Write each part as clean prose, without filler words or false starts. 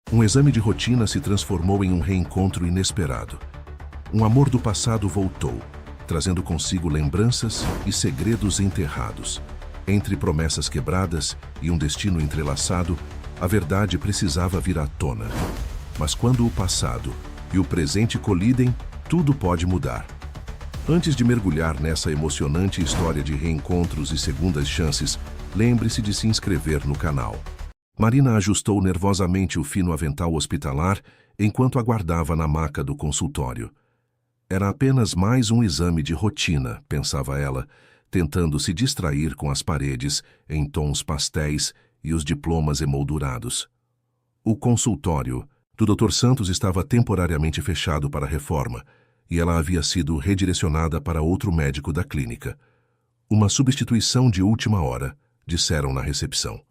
Um exame de rotina se transformou em um reencontro inesperado. Um amor do passado voltou, trazendo consigo lembranças e segredos enterrados. Entre promessas quebradas e um destino entrelaçado, a verdade precisava vir à tona. Mas quando o passado e o presente colidem, tudo pode mudar. Antes de mergulhar nessa emocionante história de reencontros e segundas chances, lembre-se de se inscrever no canal. Marina ajustou nervosamente o fino avental hospitalar enquanto aguardava na maca do consultório. Era apenas mais um exame de rotina, pensava ela, tentando se distrair com as paredes em tons pastéis e os diplomas emoldurados. O consultório do Dr. Santos estava temporariamente fechado para a reforma e ela havia sido redirecionada para outro médico da clínica. Uma substituição de última hora, disseram na recepção.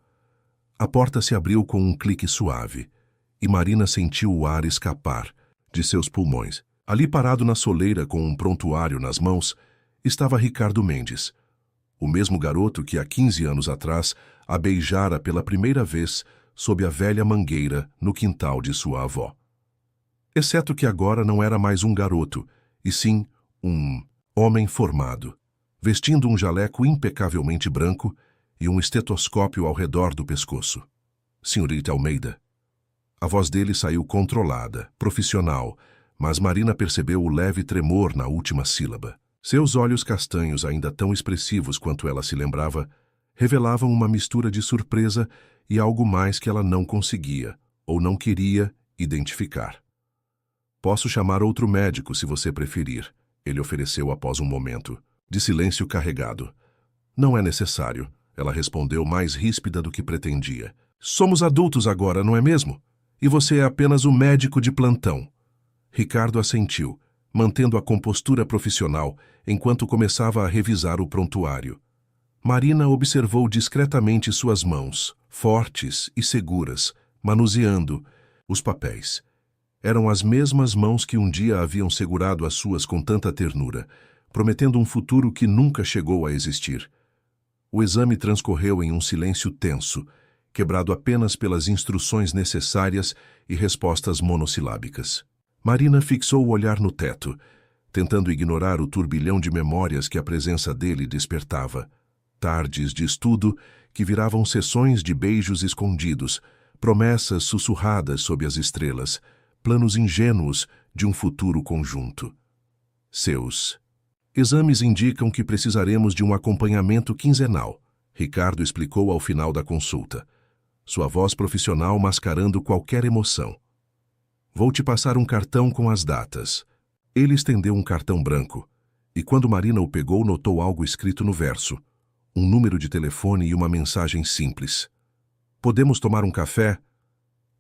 A porta se abriu com um clique suave e Marina sentiu o ar escapar de seus pulmões. Ali parado na soleira com um prontuário nas mãos, estava Ricardo Mendes, o mesmo garoto que há 15 anos atrás a beijara pela primeira vez sob a velha mangueira no quintal de sua avó. Exceto que agora não era mais um garoto, e sim um homem formado, vestindo um jaleco impecavelmente branco e um estetoscópio ao redor do pescoço. Senhorita Almeida. A voz dele saiu controlada, profissional, mas Marina percebeu o leve tremor na última sílaba. Seus olhos castanhos, ainda tão expressivos quanto ela se lembrava, revelavam uma mistura de surpresa e algo mais que ela não conseguia, ou não queria, identificar. Posso chamar outro médico, se você preferir, ele ofereceu após um momento, de silêncio carregado. Não é necessário, ela respondeu mais ríspida do que pretendia. Somos adultos agora, não é mesmo? E você é apenas o médico de plantão. Ricardo assentiu, mantendo a compostura profissional, enquanto começava a revisar o prontuário. Marina observou discretamente suas mãos, fortes e seguras, manuseando os papéis. Eram as mesmas mãos que um dia haviam segurado as suas com tanta ternura, prometendo um futuro que nunca chegou a existir. O exame transcorreu em um silêncio tenso, quebrado apenas pelas instruções necessárias e respostas monossilábicas. Marina fixou o olhar no teto, tentando ignorar o turbilhão de memórias que a presença dele despertava. Tardes de estudo que viravam sessões de beijos escondidos, promessas sussurradas sob as estrelas, planos ingênuos de um futuro conjunto. Seus exames indicam que precisaremos de um acompanhamento quinzenal, Ricardo explicou ao final da consulta, sua voz profissional mascarando qualquer emoção. Vou te passar um cartão com as datas. Ele estendeu um cartão branco, e quando Marina o pegou, notou algo escrito no verso, um número de telefone e uma mensagem simples. Podemos tomar um café?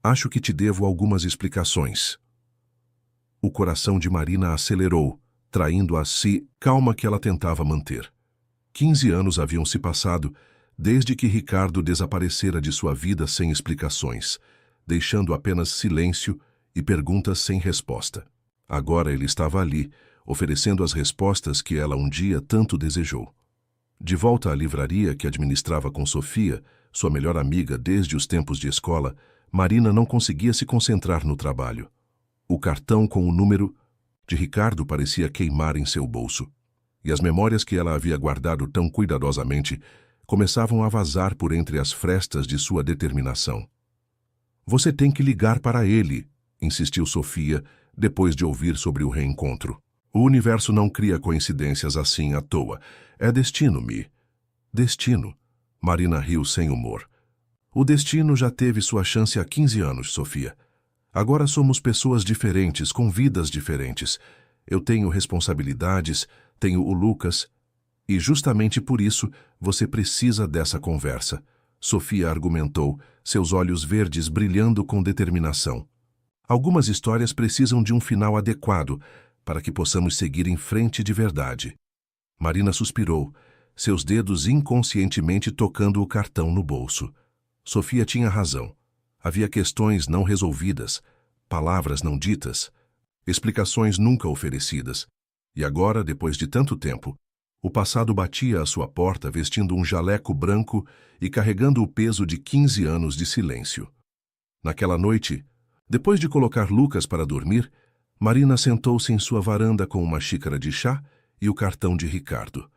Acho que te devo algumas explicações. O coração de Marina acelerou, traindo a si calma que ela tentava manter. 15 anos haviam se passado desde que Ricardo desaparecera de sua vida sem explicações, deixando apenas silêncio e perguntas sem resposta. Agora ele estava ali, oferecendo as respostas que ela um dia tanto desejou. De volta à livraria que administrava com Sofia, sua melhor amiga desde os tempos de escola, Marina não conseguia se concentrar no trabalho. O cartão com o número de Ricardo parecia queimar em seu bolso, e as memórias que ela havia guardado tão cuidadosamente começavam a vazar por entre as frestas de sua determinação. Você tem que ligar para ele, insistiu Sofia, depois de ouvir sobre o reencontro. O universo não cria coincidências assim à toa. É destino, Mi. Destino. Marina riu sem humor. O destino já teve sua chance há 15 anos, Sofia. Agora somos pessoas diferentes, com vidas diferentes. Eu tenho responsabilidades, tenho o Lucas, e justamente por isso você precisa dessa conversa, Sofia argumentou, seus olhos verdes brilhando com determinação. Algumas histórias precisam de um final adequado para que possamos seguir em frente de verdade. Marina suspirou, seus dedos inconscientemente tocando o cartão no bolso. Sofia tinha razão. Havia questões não resolvidas, palavras não ditas, explicações nunca oferecidas. E agora, depois de tanto tempo, o passado batia à sua porta vestindo um jaleco branco e carregando o peso de 15 anos de silêncio. Naquela noite, Depois de colocar Lucas para dormir, Marina sentou-se em sua varanda com uma xícara de chá e o cartão de Ricardo.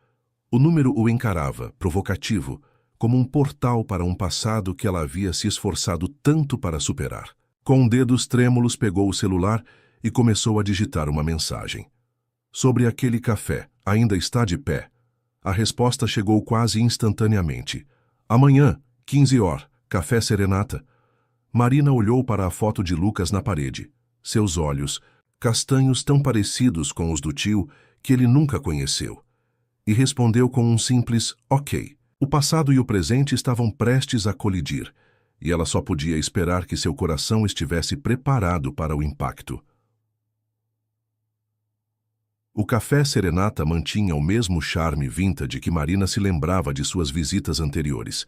O número o encarava, provocativo, como um portal para um passado que ela havia se esforçado tanto para superar. Com dedos trêmulos pegou o celular e começou a digitar uma mensagem. Sobre aquele café, ainda está de pé? A resposta chegou quase instantaneamente. Amanhã, 15 horas, café Serenata. Marina olhou para a foto de Lucas na parede. Seus olhos, castanhos tão parecidos com os do tio que ele nunca conheceu. E respondeu com um simples ok. O passado e o presente estavam prestes a colidir, e ela só podia esperar que seu coração estivesse preparado para o impacto. O café Serenata mantinha o mesmo charme vintage que Marina se lembrava de suas visitas anteriores.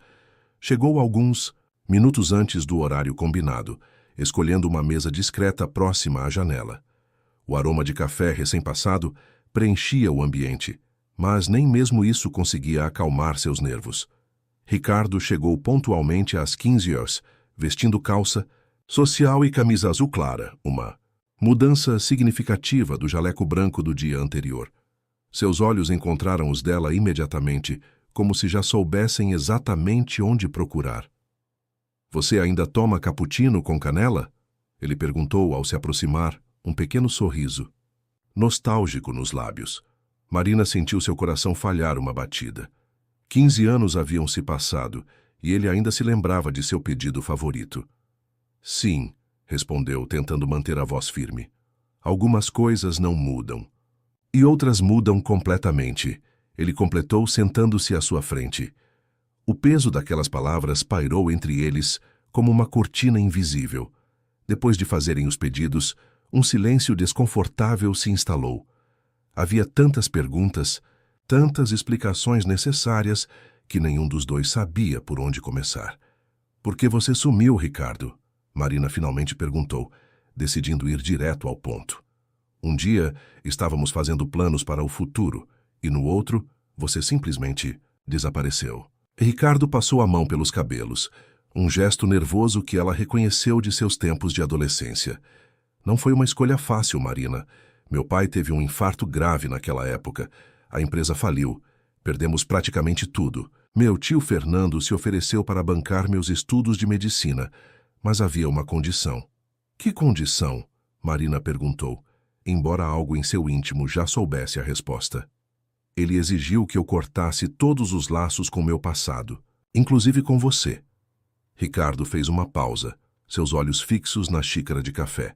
Chegou alguns minutos antes do horário combinado, escolhendo uma mesa discreta próxima à janela. O aroma de café recém-passado preenchia o ambiente, mas nem mesmo isso conseguia acalmar seus nervos. Ricardo chegou pontualmente às 15 horas, vestindo calça social e camisa azul clara, uma mudança significativa do jaleco branco do dia anterior. Seus olhos encontraram os dela imediatamente, como se já soubessem exatamente onde procurar. Você ainda toma cappuccino com canela? Ele perguntou ao se aproximar, um pequeno sorriso nostálgico nos lábios. Marina sentiu seu coração falhar uma batida. 15 anos haviam se passado e ele ainda se lembrava de seu pedido favorito. Sim, respondeu, tentando manter a voz firme. Algumas coisas não mudam. E outras mudam completamente, ele completou sentando-se à sua frente. O peso daquelas palavras pairou entre eles como uma cortina invisível. Depois de fazerem os pedidos, um silêncio desconfortável se instalou. Havia tantas perguntas, tantas explicações necessárias, que nenhum dos dois sabia por onde começar. Por que você sumiu, Ricardo? Marina finalmente perguntou, decidindo ir direto ao ponto. Um dia, estávamos fazendo planos para o futuro, e no outro, você simplesmente desapareceu. Ricardo passou a mão pelos cabelos, um gesto nervoso que ela reconheceu de seus tempos de adolescência. Não foi uma escolha fácil, Marina. Meu pai teve um infarto grave naquela época. A empresa faliu. Perdemos praticamente tudo. Meu tio Fernando se ofereceu para bancar meus estudos de medicina, mas havia uma condição. Que condição? Marina perguntou, embora algo em seu íntimo já soubesse a resposta. Ele exigiu que eu cortasse todos os laços com meu passado, inclusive com você. Ricardo fez uma pausa, seus olhos fixos na xícara de café.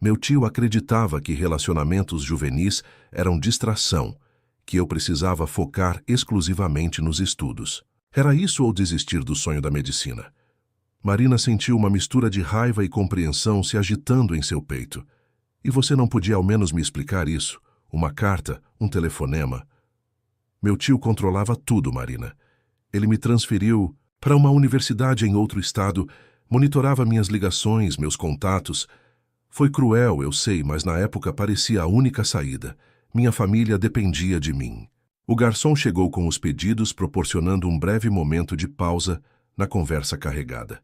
Meu tio acreditava que relacionamentos juvenis eram distração, que eu precisava focar exclusivamente nos estudos. Era isso ou desistir do sonho da medicina? Marina sentiu uma mistura de raiva e compreensão se agitando em seu peito. E você não podia ao menos me explicar isso? Uma carta, um telefonema? Meu tio controlava tudo, Marina. Ele me transferiu para uma universidade em outro estado, monitorava minhas ligações, meus contatos. Foi cruel, eu sei, mas na época parecia a única saída. Minha família dependia de mim. O garçom chegou com os pedidos, proporcionando um breve momento de pausa na conversa carregada.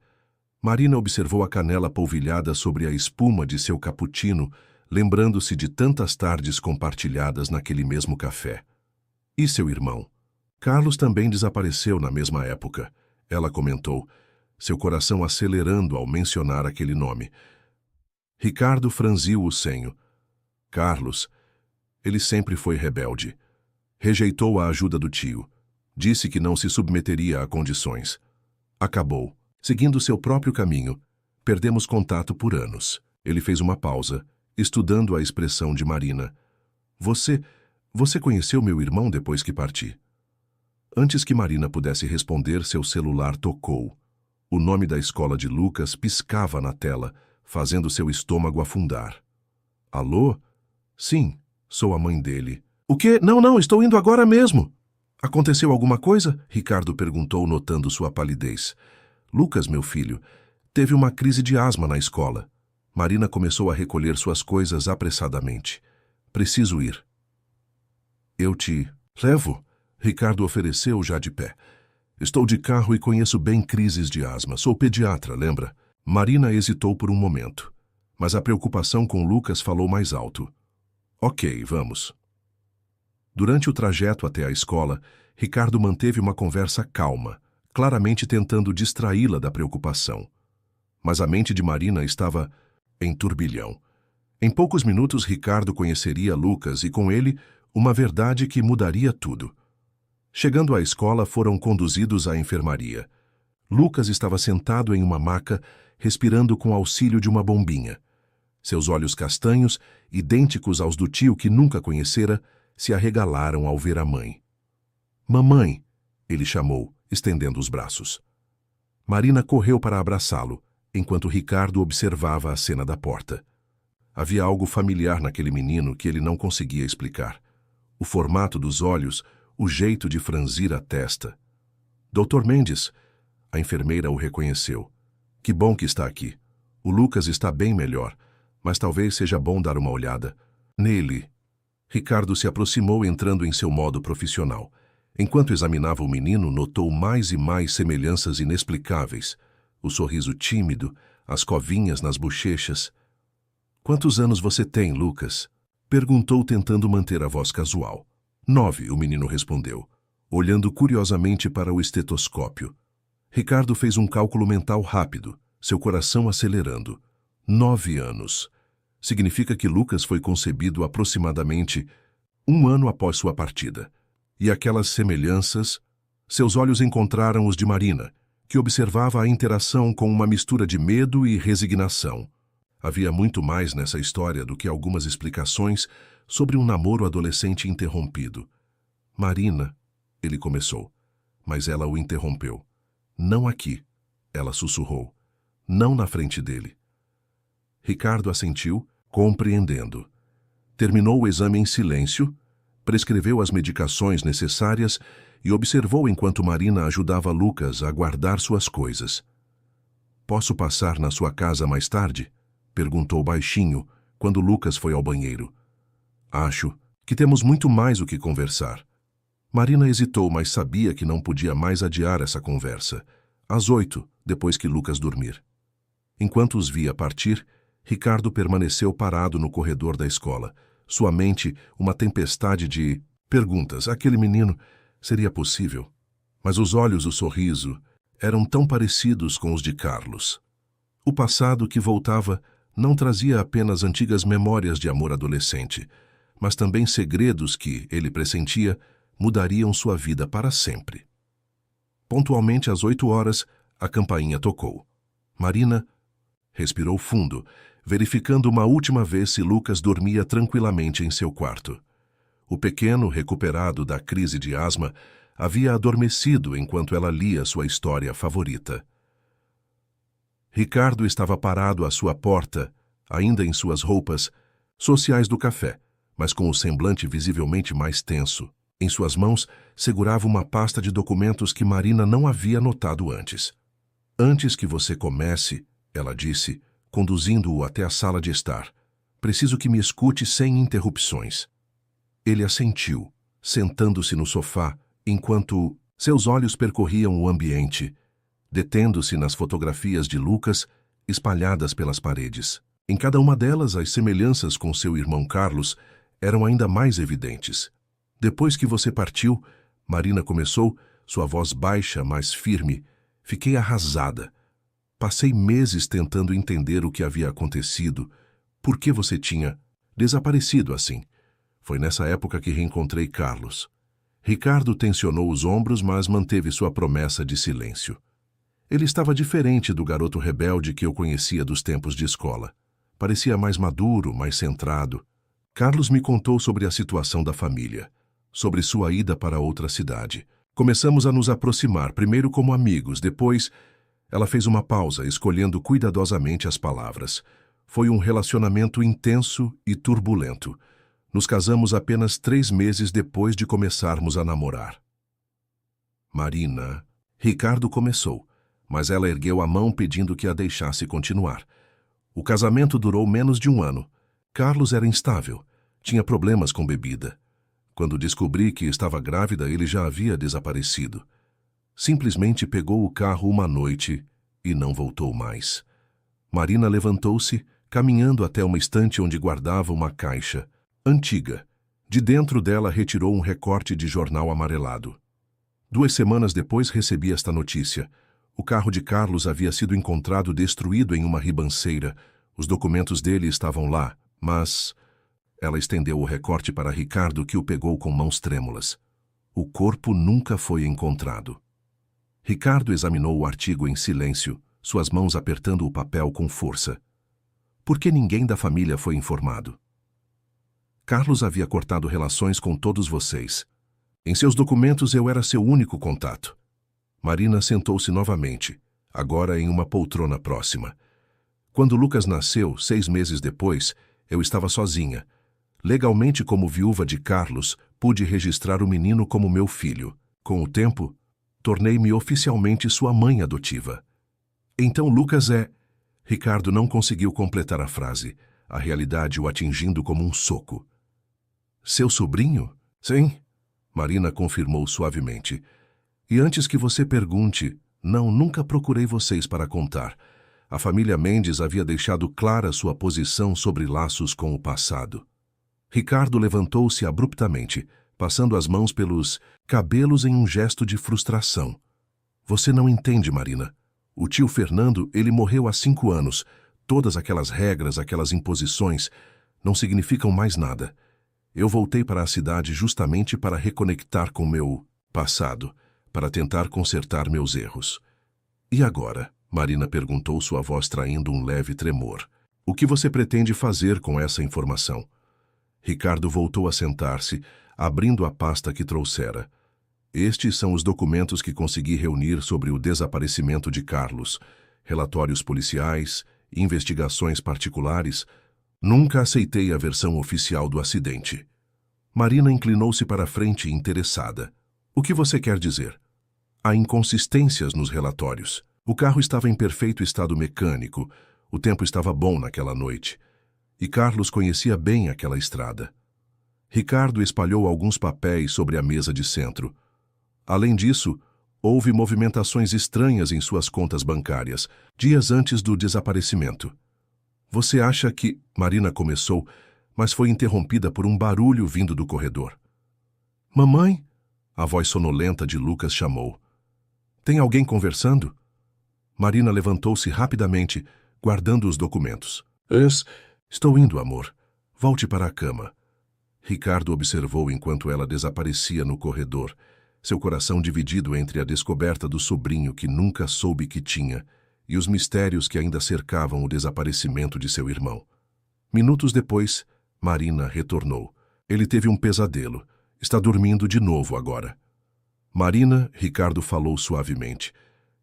Marina observou a canela polvilhada sobre a espuma de seu cappuccino, lembrando-se de tantas tardes compartilhadas naquele mesmo café. E seu irmão? Carlos também desapareceu na mesma época, ela comentou, seu coração acelerando ao mencionar aquele nome. Ricardo franziu o senho. Carlos, ele sempre foi rebelde. Rejeitou a ajuda do tio. Disse que não se submeteria a condições. Acabou, seguindo seu próprio caminho. Perdemos contato por anos. Ele fez uma pausa, estudando a expressão de Marina. Você conheceu meu irmão depois que parti? Antes que Marina pudesse responder, seu celular tocou. O nome da escola de Lucas piscava na tela, fazendo seu estômago afundar. Alô? Sim, sou a mãe dele. O quê? Não, estou indo agora mesmo. Aconteceu alguma coisa? Ricardo perguntou, notando sua palidez. Lucas, meu filho, teve uma crise de asma na escola. Marina começou a recolher suas coisas apressadamente. Preciso ir. Eu te levo? Ricardo ofereceu já de pé. Estou de carro e conheço bem crises de asma. Sou pediatra, lembra? Marina hesitou por um momento, mas a preocupação com Lucas falou mais alto. Ok, vamos. Durante o trajeto até a escola, Ricardo manteve uma conversa calma, claramente tentando distraí-la da preocupação. Mas a mente de Marina estava em turbilhão. Em poucos minutos, Ricardo conheceria Lucas e, com ele, uma verdade que mudaria tudo. Chegando à escola, foram conduzidos à enfermaria. Lucas estava sentado em uma maca, respirando com auxílio de uma bombinha. Seus olhos castanhos, idênticos aos do tio que nunca conhecera, se arregalaram ao ver a mãe. Mamãe, ele chamou, estendendo os braços. Marina correu para abraçá-lo, enquanto Ricardo observava a cena da porta. Havia algo familiar naquele menino que ele não conseguia explicar. O formato dos olhos, o jeito de franzir a testa. Dr. Mendes, a enfermeira o reconheceu. Que bom que está aqui. O Lucas está bem melhor, mas talvez seja bom dar uma olhada nele. Ricardo se aproximou entrando em seu modo profissional. Enquanto examinava o menino, notou mais e mais semelhanças inexplicáveis. O sorriso tímido, as covinhas nas bochechas. Quantos anos você tem, Lucas? Perguntou tentando manter a voz casual. 9, o menino respondeu, olhando curiosamente para o estetoscópio. Ricardo fez um cálculo mental rápido, seu coração acelerando. 9 anos. Significa que Lucas foi concebido aproximadamente 1 ano após sua partida. E aquelas semelhanças? Seus olhos encontraram os de Marina, que observava a interação com uma mistura de medo e resignação. Havia muito mais nessa história do que algumas explicações sobre um namoro adolescente interrompido. Marina, ele começou, mas ela o interrompeu. Não aqui, ela sussurrou. Não na frente dele. Ricardo assentiu, compreendendo. Terminou o exame em silêncio, prescreveu as medicações necessárias e observou enquanto Marina ajudava Lucas a guardar suas coisas. Posso passar na sua casa mais tarde? Perguntou baixinho, quando Lucas foi ao banheiro. Acho que temos muito mais o que conversar. Marina hesitou, mas sabia que não podia mais adiar essa conversa. Às 8, depois que Lucas dormir. Enquanto os via partir, Ricardo permaneceu parado no corredor da escola. Sua mente, uma tempestade de perguntas. Aquele menino, seria possível? Mas os olhos, o sorriso, eram tão parecidos com os de Carlos. O passado que voltava não trazia apenas antigas memórias de amor adolescente, mas também segredos que, ele pressentia, mudariam sua vida para sempre. Pontualmente às 8 horas, a campainha tocou. Marina respirou fundo, verificando uma última vez se Lucas dormia tranquilamente em seu quarto. O pequeno, recuperado da crise de asma, havia adormecido enquanto ela lia sua história favorita. Ricardo estava parado à sua porta, ainda em suas roupas sociais do café, mas com o semblante visivelmente mais tenso. Em suas mãos, segurava uma pasta de documentos que Marina não havia notado antes. Antes que você comece, ela disse, conduzindo-o até a sala de estar. Preciso que me escute sem interrupções. Ele assentiu, sentando-se no sofá, enquanto seus olhos percorriam o ambiente, detendo-se nas fotografias de Lucas espalhadas pelas paredes. Em cada uma delas, as semelhanças com seu irmão Carlos eram ainda mais evidentes. Depois que você partiu, Marina começou, sua voz baixa, mas firme. Fiquei arrasada. Passei meses tentando entender o que havia acontecido, por que você tinha desaparecido assim. Foi nessa época que reencontrei Carlos. Ricardo tensionou os ombros, mas manteve sua promessa de silêncio. Ele estava diferente do garoto rebelde que eu conhecia dos tempos de escola. Parecia mais maduro, mais centrado. Carlos me contou sobre a situação da família, sobre sua ida para outra cidade. Começamos a nos aproximar, primeiro como amigos, depois... Ela fez uma pausa, escolhendo cuidadosamente as palavras. Foi um relacionamento intenso e turbulento. Nos casamos apenas 3 meses depois de começarmos a namorar. Marina... Ricardo começou, mas ela ergueu a mão pedindo que a deixasse continuar. O casamento durou menos de 1 ano. Carlos era instável, tinha problemas com bebida. Quando descobri que estava grávida, ele já havia desaparecido. Simplesmente pegou o carro uma noite e não voltou mais. Marina levantou-se, caminhando até uma estante onde guardava uma caixa, antiga. De dentro dela retirou um recorte de jornal amarelado. 2 semanas depois recebi esta notícia. O carro de Carlos havia sido encontrado destruído em uma ribanceira. Os documentos dele estavam lá, mas... Ela estendeu o recorte para Ricardo, que o pegou com mãos trêmulas. O corpo nunca foi encontrado. Ricardo examinou o artigo em silêncio, suas mãos apertando o papel com força. Por que ninguém da família foi informado? Carlos havia cortado relações com todos vocês. Em seus documentos eu era seu único contato. Marina sentou-se novamente, agora em uma poltrona próxima. Quando Lucas nasceu, 6 meses depois, eu estava sozinha. Legalmente, como viúva de Carlos, pude registrar o menino como meu filho. Com o tempo, tornei-me oficialmente sua mãe adotiva. Então Lucas é... Ricardo não conseguiu completar a frase, a realidade o atingindo como um soco. Seu sobrinho? Sim, Marina confirmou suavemente. E antes que você pergunte, não, nunca procurei vocês para contar. A família Mendes havia deixado clara sua posição sobre laços com o passado. Ricardo levantou-se abruptamente, passando as mãos pelos cabelos em um gesto de frustração. Você não entende, Marina. O tio Fernando, ele morreu há 5 anos. Todas aquelas regras, aquelas imposições, não significam mais nada. Eu voltei para a cidade justamente para reconectar com meu passado, para tentar consertar meus erros. E agora? Marina perguntou, sua voz traindo um leve tremor. O que você pretende fazer com essa informação? Ricardo voltou a sentar-se, abrindo a pasta que trouxera. Estes são os documentos que consegui reunir sobre o desaparecimento de Carlos. Relatórios policiais, investigações particulares. Nunca aceitei a versão oficial do acidente. Marina inclinou-se para a frente, interessada. O que você quer dizer? Há inconsistências nos relatórios. O carro estava em perfeito estado mecânico. O tempo estava bom naquela noite. E Carlos conhecia bem aquela estrada. Ricardo espalhou alguns papéis sobre a mesa de centro. Além disso, houve movimentações estranhas em suas contas bancárias, dias antes do desaparecimento. Você acha que... Marina começou, mas foi interrompida por um barulho vindo do corredor. Mamãe? A voz sonolenta de Lucas chamou. Tem alguém conversando? Marina levantou-se rapidamente, guardando os documentos. Estou indo, amor. Volte para a cama. Ricardo observou enquanto ela desaparecia no corredor, seu coração dividido entre a descoberta do sobrinho que nunca soube que tinha e os mistérios que ainda cercavam o desaparecimento de seu irmão. Minutos depois, Marina retornou. Ele teve um pesadelo. Está dormindo de novo agora. Marina, Ricardo falou suavemente.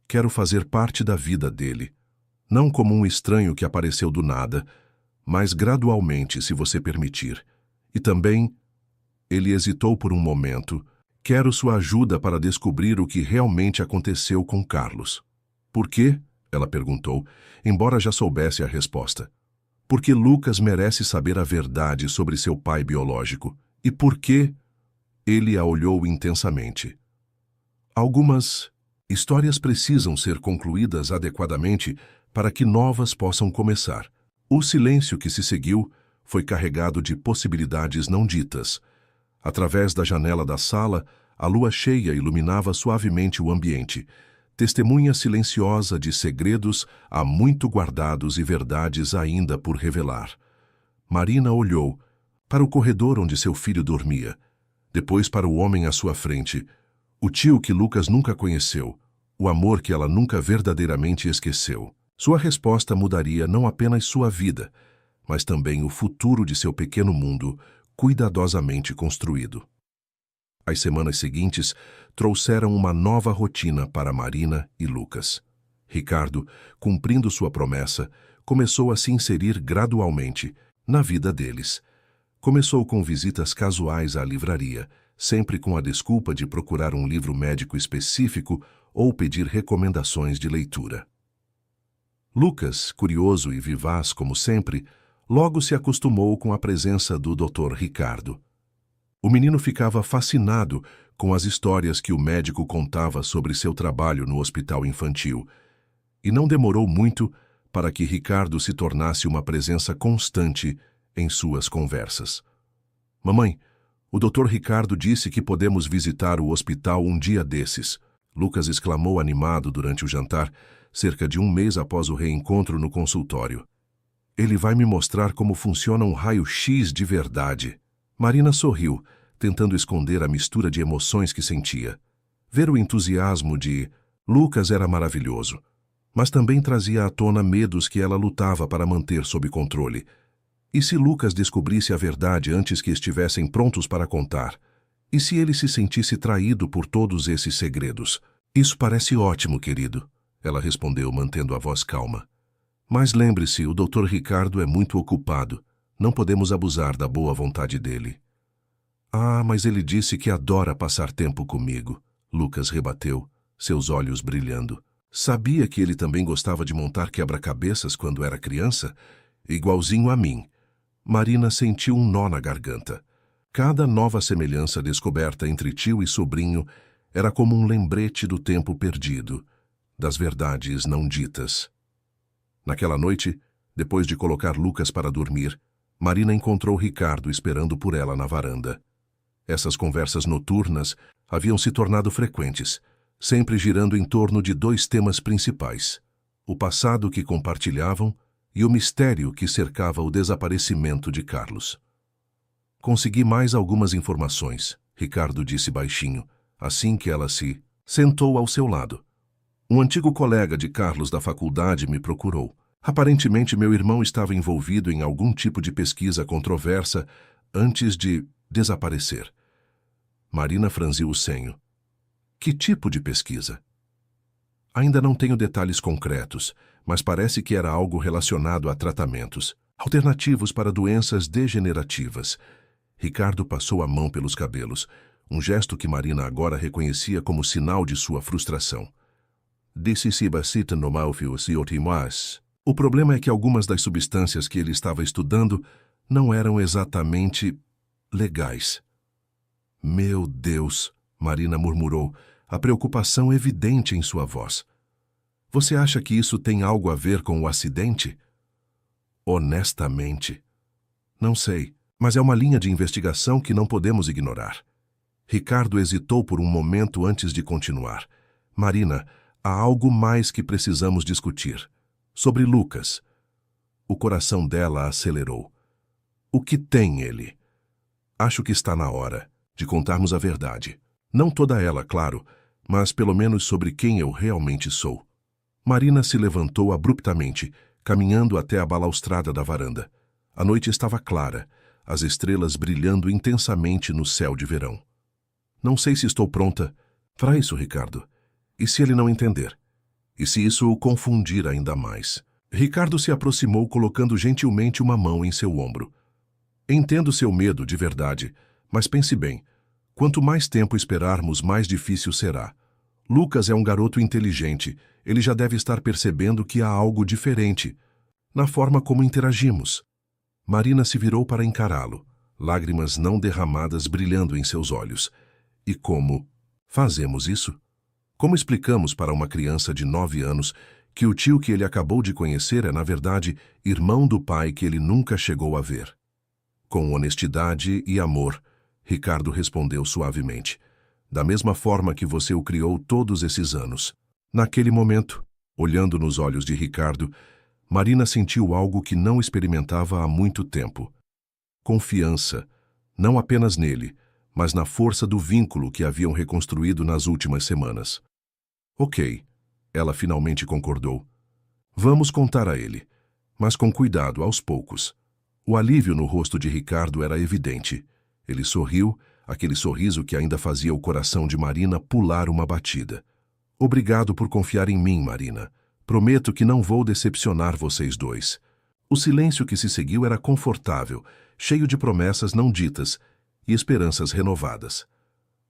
Quero fazer parte da vida dele. Não como um estranho que apareceu do nada, mas gradualmente, se você permitir. E também, ele hesitou por um momento, quero sua ajuda para descobrir o que realmente aconteceu com Carlos. Por quê? Ela perguntou, embora já soubesse a resposta. Porque Lucas merece saber a verdade sobre seu pai biológico. E por quê? Ele a olhou intensamente. Algumas histórias precisam ser concluídas adequadamente para que novas possam começar. O silêncio que se seguiu foi carregado de possibilidades não ditas. Através da janela da sala, a lua cheia iluminava suavemente o ambiente, testemunha silenciosa de segredos há muito guardados e verdades ainda por revelar. Marina olhou para o corredor onde seu filho dormia, depois para o homem à sua frente, o tio que Lucas nunca conheceu, o amor que ela nunca verdadeiramente esqueceu. Sua resposta mudaria não apenas sua vida, mas também o futuro de seu pequeno mundo, cuidadosamente construído. As semanas seguintes trouxeram uma nova rotina para Marina e Lucas. Ricardo, cumprindo sua promessa, começou a se inserir gradualmente na vida deles. Começou com visitas casuais à livraria, sempre com a desculpa de procurar um livro médico específico ou pedir recomendações de leitura. Lucas, curioso e vivaz como sempre, logo se acostumou com a presença do Dr. Ricardo. O menino ficava fascinado com as histórias que o médico contava sobre seu trabalho no hospital infantil, e não demorou muito para que Ricardo se tornasse uma presença constante em suas conversas. Mamãe, o Dr. Ricardo disse que podemos visitar o hospital um dia desses. Lucas exclamou animado durante o jantar, cerca de um mês após o reencontro no consultório. Ele vai me mostrar como funciona um raio-x de verdade. Marina sorriu, tentando esconder a mistura de emoções que sentia. Ver o entusiasmo de Lucas era maravilhoso, mas também trazia à tona medos que ela lutava para manter sob controle. E se Lucas descobrisse a verdade antes que estivessem prontos para contar? E se ele se sentisse traído por todos esses segredos? Isso parece ótimo, querido, ela respondeu, mantendo a voz calma. Mas lembre-se, o Dr. Ricardo é muito ocupado. Não podemos abusar da boa vontade dele. Ah, mas ele disse que adora passar tempo comigo, Lucas rebateu, seus olhos brilhando. Sabia que ele também gostava de montar quebra-cabeças quando era criança? Igualzinho a mim. Marina sentiu um nó na garganta. Cada nova semelhança descoberta entre tio e sobrinho era como um lembrete do tempo perdido, das verdades não ditas. Naquela noite, depois de colocar Lucas para dormir, Marina encontrou Ricardo esperando por ela na varanda. Essas conversas noturnas haviam se tornado frequentes, sempre girando em torno de dois temas principais: o passado que compartilhavam e o mistério que cercava o desaparecimento de Carlos. Consegui mais algumas informações, Ricardo disse baixinho, assim que ela se sentou ao seu lado. Um antigo colega de Carlos da faculdade me procurou. Aparentemente, meu irmão estava envolvido em algum tipo de pesquisa controversa antes de desaparecer. Marina franziu o senho. Que tipo de pesquisa? Ainda não tenho detalhes concretos, mas parece que era algo relacionado a tratamentos alternativos para doenças degenerativas. Ricardo passou a mão pelos cabelos, um gesto que Marina agora reconhecia como sinal de sua frustração. O problema é que algumas das substâncias que ele estava estudando não eram exatamente legais. Meu Deus, Marina murmurou, a preocupação evidente em sua voz. Você acha que isso tem algo a ver com o acidente? Honestamente, não sei, mas é uma linha de investigação que não podemos ignorar. Ricardo hesitou por um momento antes de continuar. Marina, há algo mais que precisamos discutir. Sobre Lucas. O coração dela acelerou. O que tem ele? Acho que está na hora de contarmos a verdade. Não toda ela, claro, mas pelo menos sobre quem eu realmente sou. Marina se levantou abruptamente, caminhando até a balaustrada da varanda. A noite estava clara, as estrelas brilhando intensamente no céu de verão. Não sei se estou pronta para isso, Ricardo. E se ele não entender? E se isso o confundir ainda mais? Ricardo se aproximou, colocando gentilmente uma mão em seu ombro. Entendo seu medo, de verdade, mas pense bem. Quanto mais tempo esperarmos, mais difícil será. Lucas é um garoto inteligente. Ele já deve estar percebendo que há algo diferente na forma como interagimos. Marina se virou para encará-lo, lágrimas não derramadas brilhando em seus olhos. E como fazemos isso? Como explicamos para uma criança de 9 anos que o tio que ele acabou de conhecer é, na verdade, irmão do pai que ele nunca chegou a ver? Com honestidade e amor, Ricardo respondeu suavemente. Da mesma forma que você o criou todos esses anos. Naquele momento, olhando nos olhos de Ricardo, Marina sentiu algo que não experimentava há muito tempo. Confiança, não apenas nele, mas na força do vínculo que haviam reconstruído nas últimas semanas. Ok, ela finalmente concordou. Vamos contar a ele, mas com cuidado, aos poucos. O alívio no rosto de Ricardo era evidente. Ele sorriu, aquele sorriso que ainda fazia o coração de Marina pular uma batida. Obrigado por confiar em mim, Marina. Prometo que não vou decepcionar vocês dois. O silêncio que se seguiu era confortável, cheio de promessas não ditas e esperanças renovadas.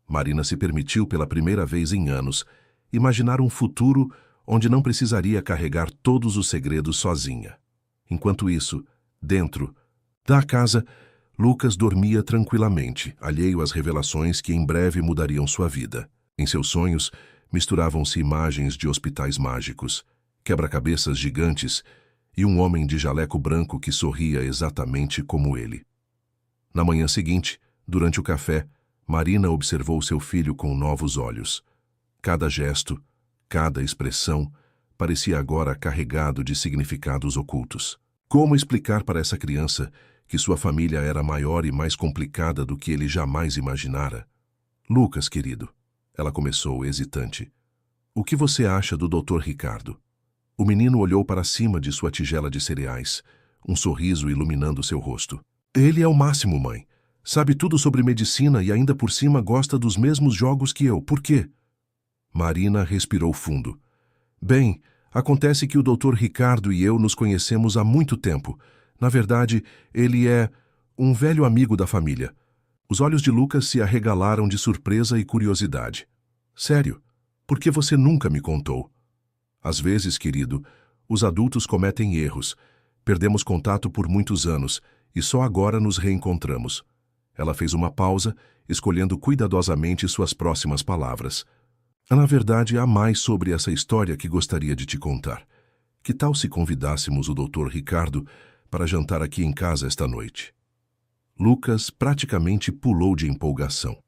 Marina se permitiu pela primeira vez em anos imaginar um futuro onde não precisaria carregar todos os segredos sozinha. Enquanto isso, dentro da casa, Lucas dormia tranquilamente, alheio às revelações que em breve mudariam sua vida. Em seus sonhos, misturavam-se imagens de hospitais mágicos, quebra-cabeças gigantes e um homem de jaleco branco que sorria exatamente como ele. Na manhã seguinte, durante o café, Marina observou seu filho com novos olhos. Cada gesto, cada expressão, parecia agora carregado de significados ocultos. Como explicar para essa criança que sua família era maior e mais complicada do que ele jamais imaginara? Lucas, querido, ela começou hesitante. O que você acha do Dr. Ricardo? O menino olhou para cima de sua tigela de cereais, um sorriso iluminando seu rosto. Ele é o máximo, mãe. Sabe tudo sobre medicina e ainda por cima gosta dos mesmos jogos que eu. Por quê? Marina respirou fundo. Bem, acontece que o Dr. Ricardo e eu nos conhecemos há muito tempo. Na verdade, ele é um velho amigo da família. Os olhos de Lucas se arregalaram de surpresa e curiosidade. Sério? Por que você nunca me contou? Às vezes, querido, os adultos cometem erros. Perdemos contato por muitos anos e só agora nos reencontramos. Ela fez uma pausa, escolhendo cuidadosamente suas próximas palavras. Na verdade, há mais sobre essa história que gostaria de te contar. Que tal se convidássemos o Dr. Ricardo para jantar aqui em casa esta noite? Lucas praticamente pulou de empolgação.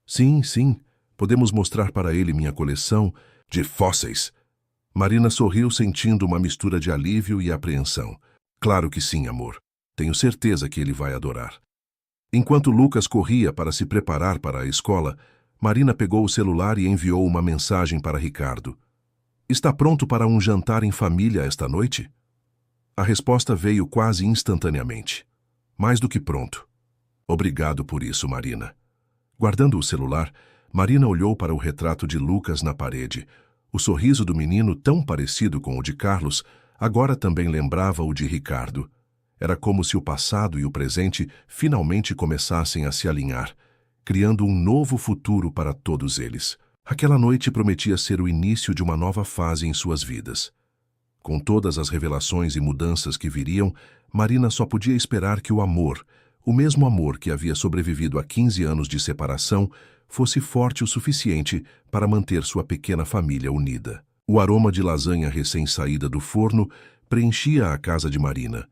Sim, sim, podemos mostrar para ele minha coleção de fósseis. Marina sorriu, sentindo uma mistura de alívio e apreensão. Claro que sim, amor. Tenho certeza que ele vai adorar. Enquanto Lucas corria para se preparar para a escola, Marina pegou o celular e enviou uma mensagem para Ricardo. Está pronto para um jantar em família esta noite? A resposta veio quase instantaneamente. Mais do que pronto. Obrigado por isso, Marina. Guardando o celular, Marina olhou para o retrato de Lucas na parede. O sorriso do menino, tão parecido com o de Carlos, agora também lembrava o de Ricardo. Era como se o passado e o presente finalmente começassem a se alinhar, criando um novo futuro para todos eles. Aquela noite prometia ser o início de uma nova fase em suas vidas. Com todas as revelações e mudanças que viriam, Marina só podia esperar que o amor, o mesmo amor que havia sobrevivido a 15 anos de separação, fosse forte o suficiente para manter sua pequena família unida. O aroma de lasanha recém-saída do forno preenchia a casa de Marina.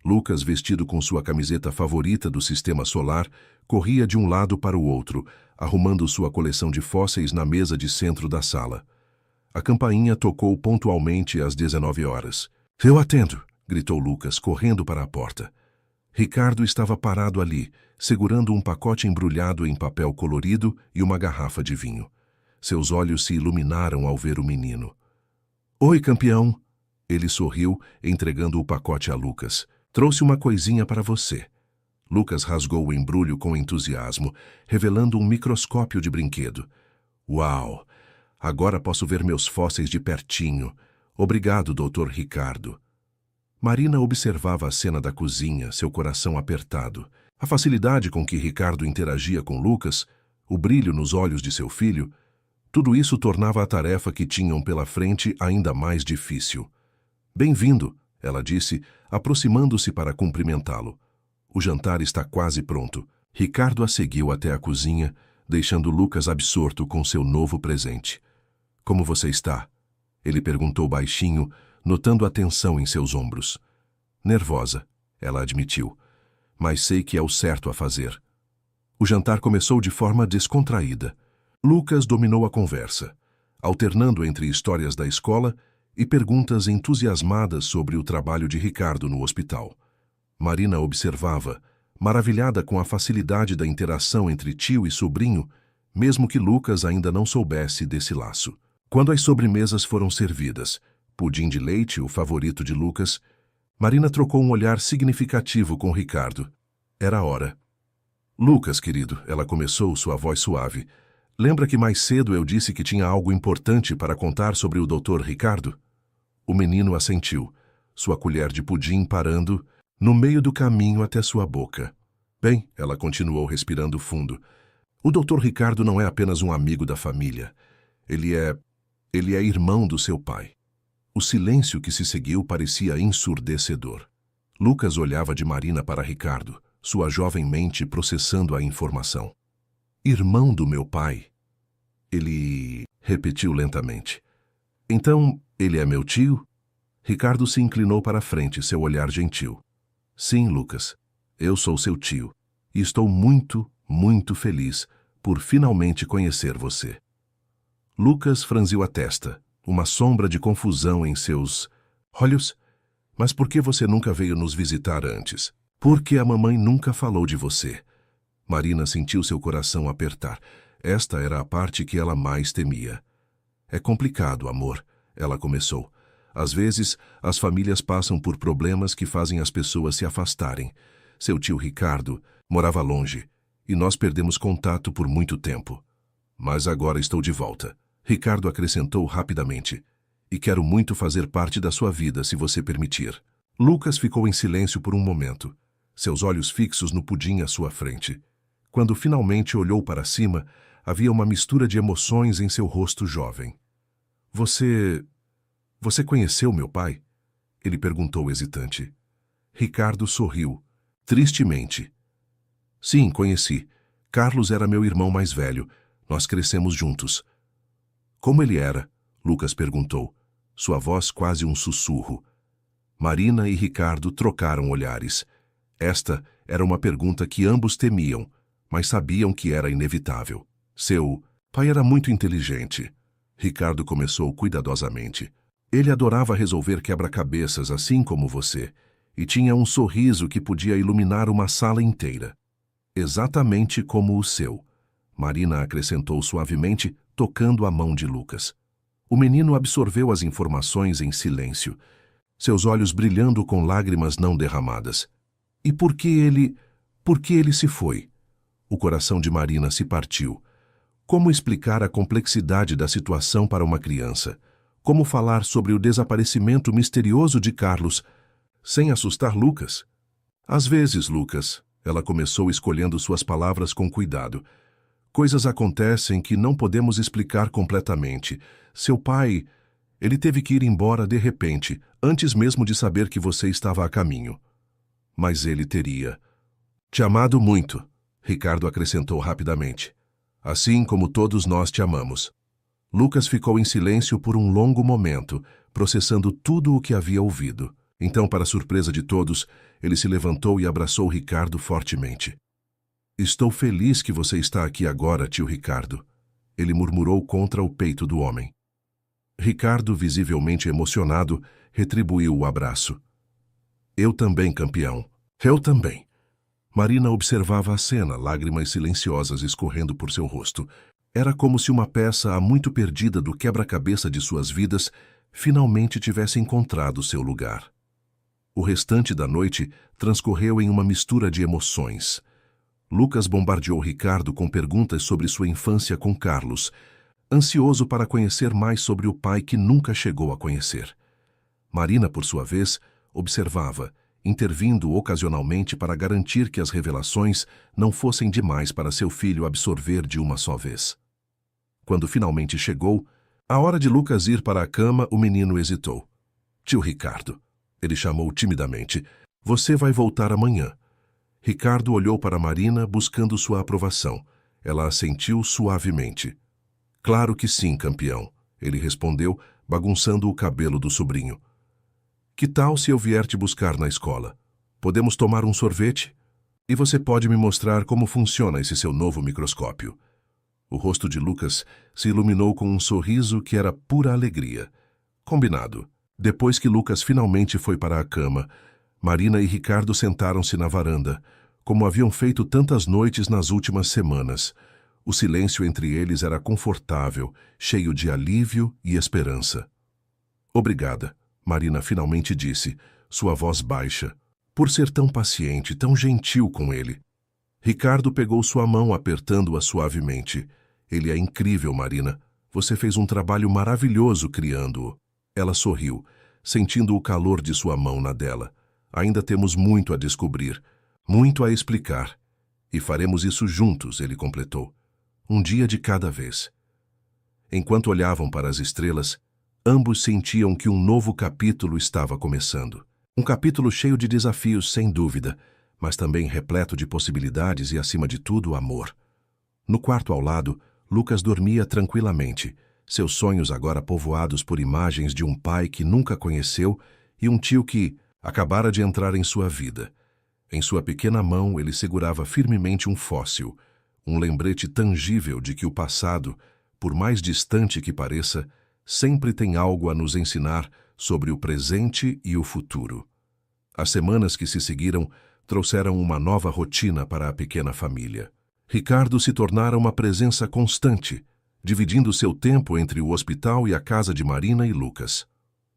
Lucas, vestido com sua camiseta favorita do sistema solar, corria de um lado para o outro, arrumando sua coleção de fósseis na mesa de centro da sala. A campainha tocou pontualmente às 19 horas. Eu atendo, gritou Lucas, correndo para a porta. Ricardo estava parado ali, segurando um pacote embrulhado em papel colorido e uma garrafa de vinho. Seus olhos se iluminaram ao ver o menino. Oi, campeão! Ele sorriu, entregando o pacote a Lucas. Trouxe uma coisinha para você. Lucas rasgou o embrulho com entusiasmo, revelando um microscópio de brinquedo. Uau! Agora posso ver meus fósseis de pertinho. Obrigado, Dr. Ricardo. Marina observava a cena da cozinha, seu coração apertado. A facilidade com que Ricardo interagia com Lucas, o brilho nos olhos de seu filho, tudo isso tornava a tarefa que tinham pela frente ainda mais difícil. Bem-vindo, ela disse, aproximando-se para cumprimentá-lo. O jantar está quase pronto. Ricardo a seguiu até a cozinha, deixando Lucas absorto com seu novo presente. Como você está? Ele perguntou baixinho, notando a tensão em seus ombros. Nervosa, ela admitiu, mas sei que é o certo a fazer. O jantar começou de forma descontraída. Lucas dominou a conversa, alternando entre histórias da escola e perguntas entusiasmadas sobre o trabalho de Ricardo no hospital. Marina observava, maravilhada com a facilidade da interação entre tio e sobrinho, mesmo que Lucas ainda não soubesse desse laço. Quando as sobremesas foram servidas, pudim de leite, o favorito de Lucas, Marina trocou um olhar significativo com Ricardo. Era a hora. Lucas, querido, ela começou, sua voz suave. Lembra que mais cedo eu disse que tinha algo importante para contar sobre o Dr. Ricardo? O menino assentiu, sua colher de pudim parando no meio do caminho até sua boca. Bem, ela continuou respirando fundo. O Dr. Ricardo não é apenas um amigo da família. Ele é irmão do seu pai. O silêncio que se seguiu parecia ensurdecedor. Lucas olhava de Marina para Ricardo, sua jovem mente processando a informação. Irmão do meu pai? Ele repetiu lentamente. Então, ele é meu tio? Ricardo se inclinou para a frente, seu olhar gentil. Sim, Lucas, eu sou seu tio, e estou muito, muito feliz por finalmente conhecer você. Lucas franziu a testa, uma sombra de confusão em seus olhos. Mas por que você nunca veio nos visitar antes? Porque a mamãe nunca falou de você. Marina sentiu seu coração apertar. Esta era a parte que ela mais temia. É complicado, amor, ela começou. Às vezes, as famílias passam por problemas que fazem as pessoas se afastarem. Seu tio Ricardo morava longe, e nós perdemos contato por muito tempo. Mas agora estou de volta. Ricardo acrescentou rapidamente. E quero muito fazer parte da sua vida, se você permitir. Lucas ficou em silêncio por um momento, seus olhos fixos no pudim à sua frente. Quando finalmente olhou para cima, havia uma mistura de emoções em seu rosto jovem. Você conheceu meu pai? Ele perguntou hesitante. Ricardo sorriu, tristemente. Sim, conheci. Carlos era meu irmão mais velho. Nós crescemos juntos. Como ele era? Lucas perguntou, sua voz quase um sussurro. Marina e Ricardo trocaram olhares. Esta era uma pergunta que ambos temiam, mas sabiam que era inevitável. Seu pai era muito inteligente. Ricardo começou cuidadosamente. Ele adorava resolver quebra-cabeças assim como você, e tinha um sorriso que podia iluminar uma sala inteira. Exatamente como o seu. Marina acrescentou suavemente, tocando a mão de Lucas. O menino absorveu as informações em silêncio, seus olhos brilhando com lágrimas não derramadas. E por que ele se foi? O coração de Marina se partiu. Como explicar a complexidade da situação para uma criança? Como falar sobre o desaparecimento misterioso de Carlos, sem assustar Lucas? Às vezes, Lucas, ela começou escolhendo suas palavras com cuidado. Coisas acontecem que não podemos explicar completamente. Seu pai, ele teve que ir embora de repente, antes mesmo de saber que você estava a caminho. Mas ele teria te amado muito, Ricardo acrescentou rapidamente. Assim como todos nós te amamos. Lucas ficou em silêncio por um longo momento, processando tudo o que havia ouvido. Então, para surpresa de todos, ele se levantou e abraçou Ricardo fortemente. Estou feliz que você está aqui agora, tio Ricardo. Ele murmurou contra o peito do homem. Ricardo, visivelmente emocionado, retribuiu o abraço. Eu também, campeão. Eu também. Marina observava a cena, lágrimas silenciosas escorrendo por seu rosto. Era como se uma peça há muito perdida do quebra-cabeça de suas vidas finalmente tivesse encontrado seu lugar. O restante da noite transcorreu em uma mistura de emoções. Lucas bombardeou Ricardo com perguntas sobre sua infância com Carlos, ansioso para conhecer mais sobre o pai que nunca chegou a conhecer. Marina, por sua vez, observava, intervindo ocasionalmente para garantir que as revelações não fossem demais para seu filho absorver de uma só vez. Quando finalmente chegou, a hora de Lucas ir para a cama, o menino hesitou. Tio Ricardo, ele chamou timidamente, você vai voltar amanhã. Ricardo olhou para Marina, buscando sua aprovação. Ela assentiu suavemente. Claro que sim, campeão, ele respondeu, bagunçando o cabelo do sobrinho. Que tal se eu vier te buscar na escola? Podemos tomar um sorvete? E você pode me mostrar como funciona esse seu novo microscópio. O rosto de Lucas se iluminou com um sorriso que era pura alegria. Combinado. Depois que Lucas finalmente foi para a cama, Marina e Ricardo sentaram-se na varanda, como haviam feito tantas noites nas últimas semanas. O silêncio entre eles era confortável, cheio de alívio e esperança. Obrigada, Marina finalmente disse, sua voz baixa, por ser tão paciente, tão gentil com ele. Ricardo pegou sua mão, apertando-a suavemente. Ele é incrível, Marina. Você fez um trabalho maravilhoso criando-o. Ela sorriu, sentindo o calor de sua mão na dela. Ainda temos muito a descobrir, muito a explicar. E faremos isso juntos, ele completou. Um dia de cada vez. Enquanto olhavam para as estrelas, ambos sentiam que um novo capítulo estava começando. Um capítulo cheio de desafios, sem dúvida, mas também repleto de possibilidades e, acima de tudo, amor. No quarto ao lado, Lucas dormia tranquilamente, seus sonhos agora povoados por imagens de um pai que nunca conheceu e um tio que acabara de entrar em sua vida. Em sua pequena mão ele segurava firmemente um fóssil, um lembrete tangível de que o passado, por mais distante que pareça, sempre tem algo a nos ensinar sobre o presente e o futuro. As semanas que se seguiram trouxeram uma nova rotina para a pequena família. Ricardo se tornara uma presença constante, dividindo seu tempo entre o hospital e a casa de Marina e Lucas.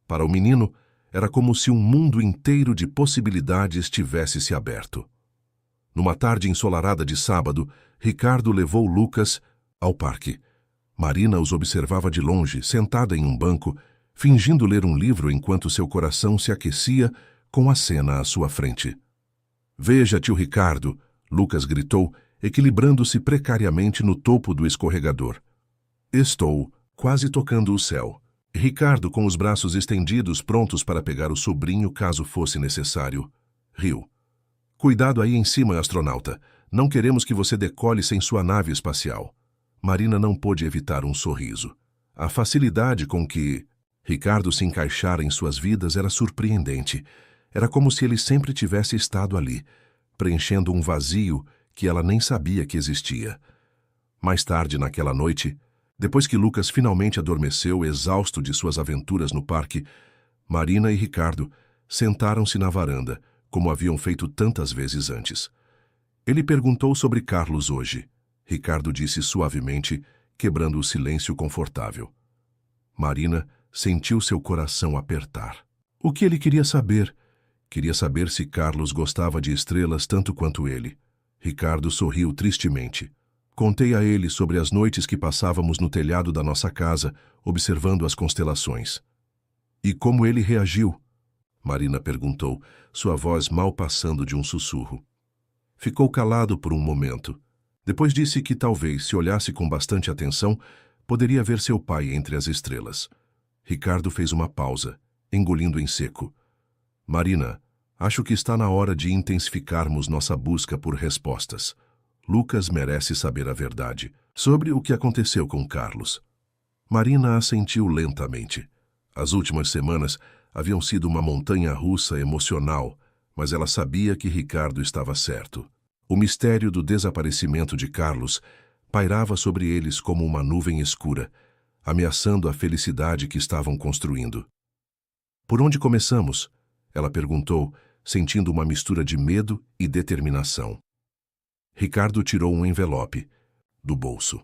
Para o menino, era como se um mundo inteiro de possibilidades tivesse se aberto. Numa tarde ensolarada de sábado, Ricardo levou Lucas ao parque. Marina os observava de longe, sentada em um banco, fingindo ler um livro enquanto seu coração se aquecia com a cena à sua frente. "Veja, tio Ricardo", Lucas gritou, equilibrando-se precariamente no topo do escorregador. "Estou quase tocando o céu." Ricardo, com os braços estendidos, prontos para pegar o sobrinho caso fosse necessário, riu. "Cuidado aí em cima, astronauta. Não queremos que você decole sem sua nave espacial." Marina não pôde evitar um sorriso. A facilidade com que Ricardo se encaixara em suas vidas era surpreendente. Era como se ele sempre tivesse estado ali, preenchendo um vazio que ela nem sabia que existia. Mais tarde naquela noite, depois que Lucas finalmente adormeceu, exausto de suas aventuras no parque, Marina e Ricardo sentaram-se na varanda, como haviam feito tantas vezes antes. Ele perguntou sobre Carlos hoje. Ricardo disse suavemente, quebrando o silêncio confortável. Marina sentiu seu coração apertar. O que ele queria saber? Queria saber se Carlos gostava de estrelas tanto quanto ele. Ricardo sorriu tristemente. Contei a ele sobre as noites que passávamos no telhado da nossa casa, observando as constelações. "E como ele reagiu?" Marina perguntou, sua voz mal passando de um sussurro. Ficou calado por um momento. Depois disse que talvez, se olhasse com bastante atenção, poderia ver seu pai entre as estrelas. Ricardo fez uma pausa, engolindo em seco. "Marina, acho que está na hora de intensificarmos nossa busca por respostas. Lucas merece saber a verdade sobre o que aconteceu com Carlos." Marina assentiu lentamente. As últimas semanas haviam sido uma montanha-russa emocional, mas ela sabia que Ricardo estava certo. O mistério do desaparecimento de Carlos pairava sobre eles como uma nuvem escura, ameaçando a felicidade que estavam construindo. "Por onde começamos?" ela perguntou, sentindo uma mistura de medo e determinação. Ricardo tirou um envelope do bolso.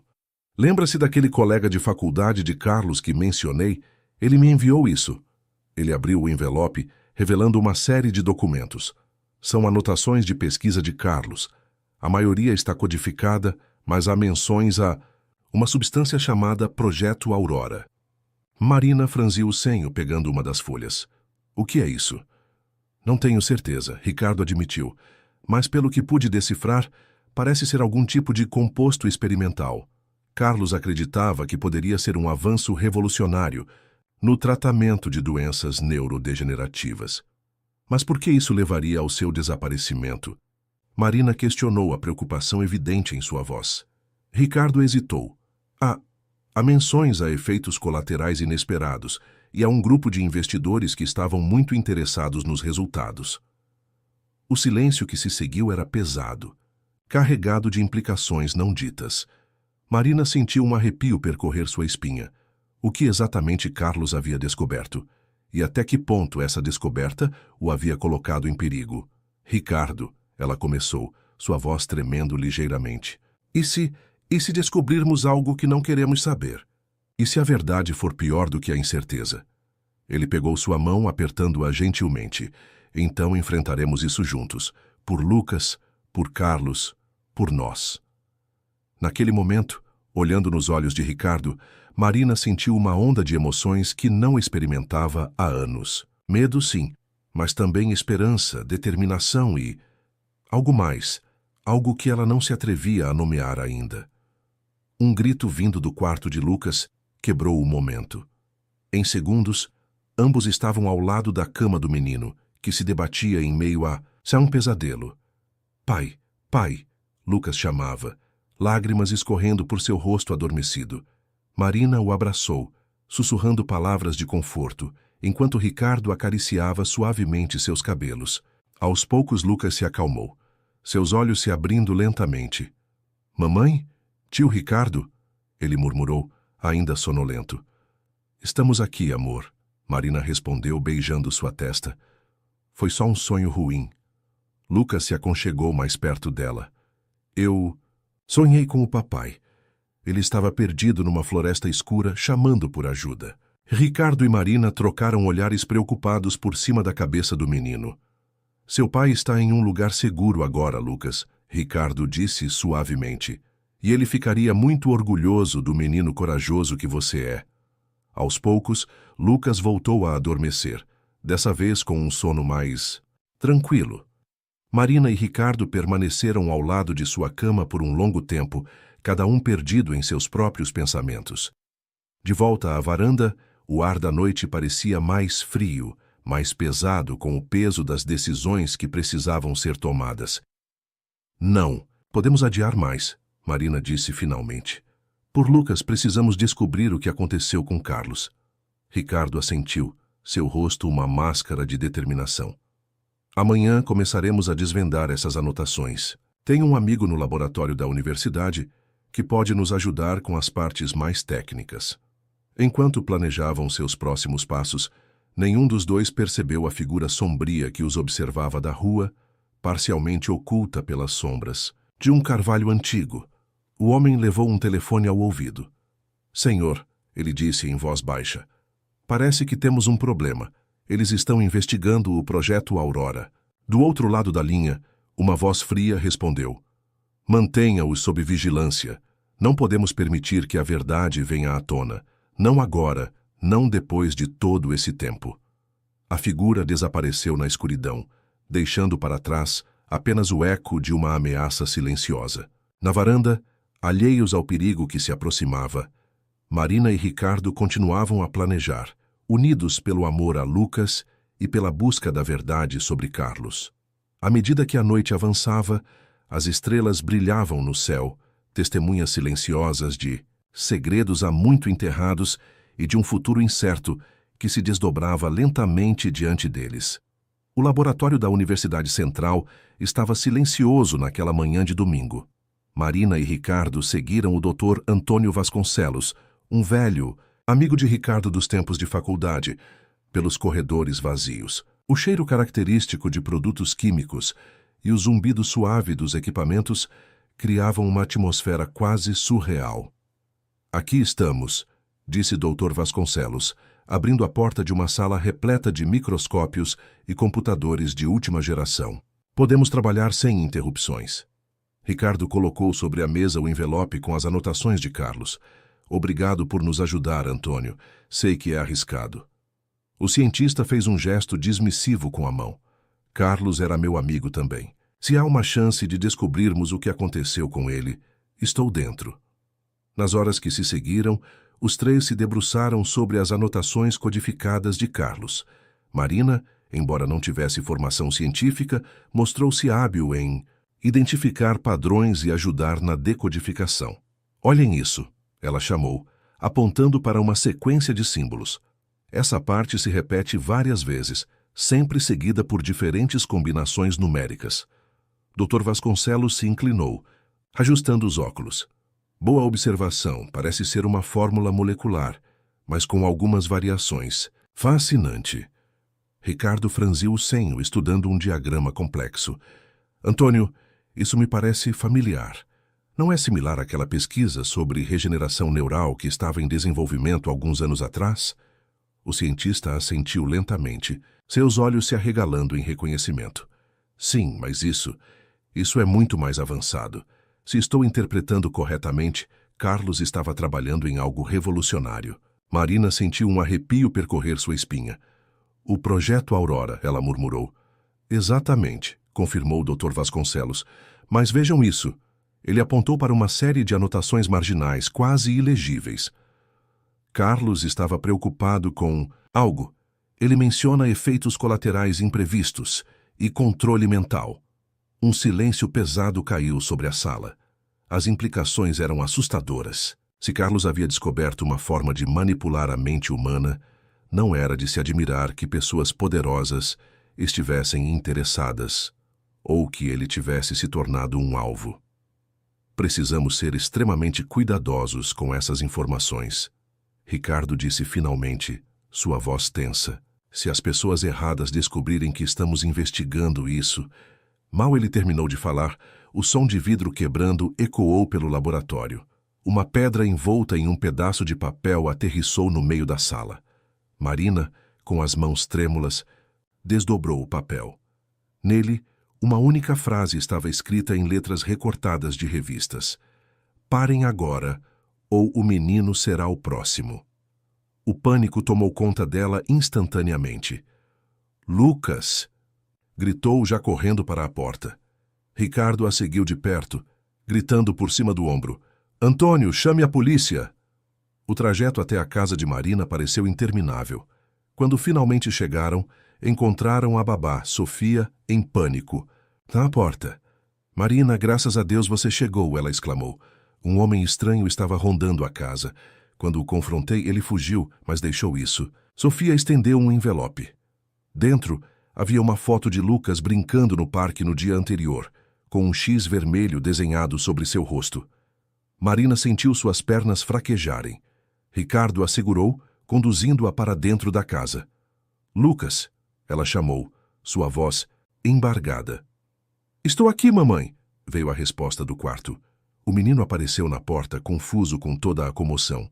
"Lembra-se daquele colega de faculdade de Carlos que mencionei? Ele me enviou isso." Ele abriu o envelope, revelando uma série de documentos. São anotações de pesquisa de Carlos. A maioria está codificada, mas há menções a uma substância chamada Projeto Aurora. Marina franziu o senho, pegando uma das folhas. "O que é isso?" "Não tenho certeza", Ricardo admitiu, "mas pelo que pude decifrar, parece ser algum tipo de composto experimental. Carlos acreditava que poderia ser um avanço revolucionário no tratamento de doenças neurodegenerativas. Mas por que isso levaria ao seu desaparecimento?" Marina questionou, a preocupação evidente em sua voz. Ricardo hesitou. Há menções a efeitos colaterais inesperados e a um grupo de investidores que estavam muito interessados nos resultados. O silêncio que se seguiu era pesado, carregado de implicações não ditas. Marina sentiu um arrepio percorrer sua espinha. O que exatamente Carlos havia descoberto? E até que ponto essa descoberta o havia colocado em perigo? "Ricardo", ela começou, sua voz tremendo ligeiramente. E se descobrirmos algo que não queremos saber? E se a verdade for pior do que a incerteza?" Ele pegou sua mão, apertando-a gentilmente. "Então enfrentaremos isso juntos. Por Lucas, por Carlos, por nós." Naquele momento, olhando nos olhos de Ricardo, Marina sentiu uma onda de emoções que não experimentava há anos. Medo, sim, mas também esperança, determinação e algo mais, algo que ela não se atrevia a nomear ainda. Um grito vindo do quarto de Lucas quebrou o momento. Em segundos, ambos estavam ao lado da cama do menino, que se debatia em meio a um pesadelo. "Pai, pai", Lucas chamava, lágrimas escorrendo por seu rosto adormecido. Marina o abraçou, sussurrando palavras de conforto, enquanto Ricardo acariciava suavemente seus cabelos. Aos poucos, Lucas se acalmou, seus olhos se abrindo lentamente. Mamãe? Tio Ricardo? Ele murmurou, ainda sonolento. Estamos aqui, amor, Marina respondeu, beijando sua testa. Foi só um sonho ruim. Lucas se aconchegou mais perto dela. Eu sonhei com o papai. Ele estava perdido numa floresta escura, chamando por ajuda. Ricardo e Marina trocaram olhares preocupados por cima da cabeça do menino. Seu pai está em um lugar seguro agora, Lucas, Ricardo disse suavemente. E ele ficaria muito orgulhoso do menino corajoso que você é. Aos poucos, Lucas voltou a adormecer, dessa vez com um sono mais tranquilo. Marina e Ricardo permaneceram ao lado de sua cama por um longo tempo, cada um perdido em seus próprios pensamentos. De volta à varanda, o ar da noite parecia mais frio, mais pesado com o peso das decisões que precisavam ser tomadas. Não, podemos adiar mais, Marina disse finalmente. Por Lucas, precisamos descobrir o que aconteceu com Carlos. Ricardo assentiu, seu rosto uma máscara de determinação. Amanhã começaremos a desvendar essas anotações. Tenho um amigo no laboratório da universidade que pode nos ajudar com as partes mais técnicas. Enquanto planejavam seus próximos passos, nenhum dos dois percebeu a figura sombria que os observava da rua, parcialmente oculta pelas sombras, de um carvalho antigo. O homem levou um telefone ao ouvido. Senhor, ele disse em voz baixa, parece que temos um problema. Eles estão investigando o projeto Aurora. Do outro lado da linha, uma voz fria respondeu. Mantenha-os sob vigilância. Não podemos permitir que a verdade venha à tona. Não agora, não depois de todo esse tempo. A figura desapareceu na escuridão, deixando para trás apenas o eco de uma ameaça silenciosa. Na varanda, alheios ao perigo que se aproximava, Marina e Ricardo continuavam a planejar, unidos pelo amor a Lucas e pela busca da verdade sobre Carlos. À medida que a noite avançava, as estrelas brilhavam no céu, testemunhas silenciosas de segredos há muito enterrados e de um futuro incerto que se desdobrava lentamente diante deles. O laboratório da Universidade Central estava silencioso naquela manhã de domingo. Marina e Ricardo seguiram o Dr. Antônio Vasconcelos, um velho, amigo de Ricardo dos tempos de faculdade, pelos corredores vazios. O cheiro característico de produtos químicos e o zumbido suave dos equipamentos criavam uma atmosfera quase surreal. Aqui estamos, disse Dr. Vasconcelos, abrindo a porta de uma sala repleta de microscópios e computadores de última geração. Podemos trabalhar sem interrupções. Ricardo colocou sobre a mesa o envelope com as anotações de Carlos. Obrigado por nos ajudar, Antônio. Sei que é arriscado. O cientista fez um gesto dismissivo com a mão. Carlos era meu amigo também. Se há uma chance de descobrirmos o que aconteceu com ele, estou dentro. Nas horas que se seguiram, os três se debruçaram sobre as anotações codificadas de Carlos. Marina, embora não tivesse formação científica, mostrou-se hábil em identificar padrões e ajudar na decodificação. Olhem isso, ela chamou, apontando para uma sequência de símbolos. Essa parte se repete várias vezes, sempre seguida por diferentes combinações numéricas. Dr. Vasconcelos se inclinou, ajustando os óculos. Boa observação, parece ser uma fórmula molecular, mas com algumas variações. Fascinante. Ricardo franziu o senho, estudando um diagrama complexo. Antônio, isso me parece familiar. Não é similar àquela pesquisa sobre regeneração neural que estava em desenvolvimento alguns anos atrás? O cientista assentiu lentamente, seus olhos se arregalando em reconhecimento. Sim, mas isso é muito mais avançado. Se estou interpretando corretamente, Carlos estava trabalhando em algo revolucionário. Marina sentiu um arrepio percorrer sua espinha. O projeto Aurora, ela murmurou. Exatamente, confirmou o Dr. Vasconcelos. Mas vejam isso. Ele apontou para uma série de anotações marginais, quase ilegíveis. Carlos estava preocupado com algo. Ele menciona efeitos colaterais imprevistos e controle mental. Um silêncio pesado caiu sobre a sala. As implicações eram assustadoras. Se Carlos havia descoberto uma forma de manipular a mente humana, não era de se admirar que pessoas poderosas estivessem interessadas, ou que ele tivesse se tornado um alvo. Precisamos ser extremamente cuidadosos com essas informações. Ricardo disse finalmente, sua voz tensa. Se as pessoas erradas descobrirem que estamos investigando isso... Mal ele terminou de falar, o som de vidro quebrando ecoou pelo laboratório. Uma pedra envolta em um pedaço de papel aterrissou no meio da sala. Marina, com as mãos trêmulas, desdobrou o papel. Nele, uma única frase estava escrita em letras recortadas de revistas. Parem agora, ou o menino será o próximo. O pânico tomou conta dela instantaneamente. Lucas! Gritou já correndo para a porta. Ricardo a seguiu de perto, gritando por cima do ombro. Antônio, chame a polícia! O trajeto até a casa de Marina pareceu interminável. Quando finalmente chegaram, encontraram a babá, Sofia, em pânico. Na porta. Marina, graças a Deus você chegou, ela exclamou. Um homem estranho estava rondando a casa. Quando o confrontei, ele fugiu, mas deixou isso. Sofia estendeu um envelope. Dentro, havia uma foto de Lucas brincando no parque no dia anterior, com um X vermelho desenhado sobre seu rosto. Marina sentiu suas pernas fraquejarem. Ricardo a segurou, conduzindo-a para dentro da casa. Lucas, ela chamou, sua voz embargada. Estou aqui, mamãe, veio a resposta do quarto. O menino apareceu na porta, confuso com toda a comoção.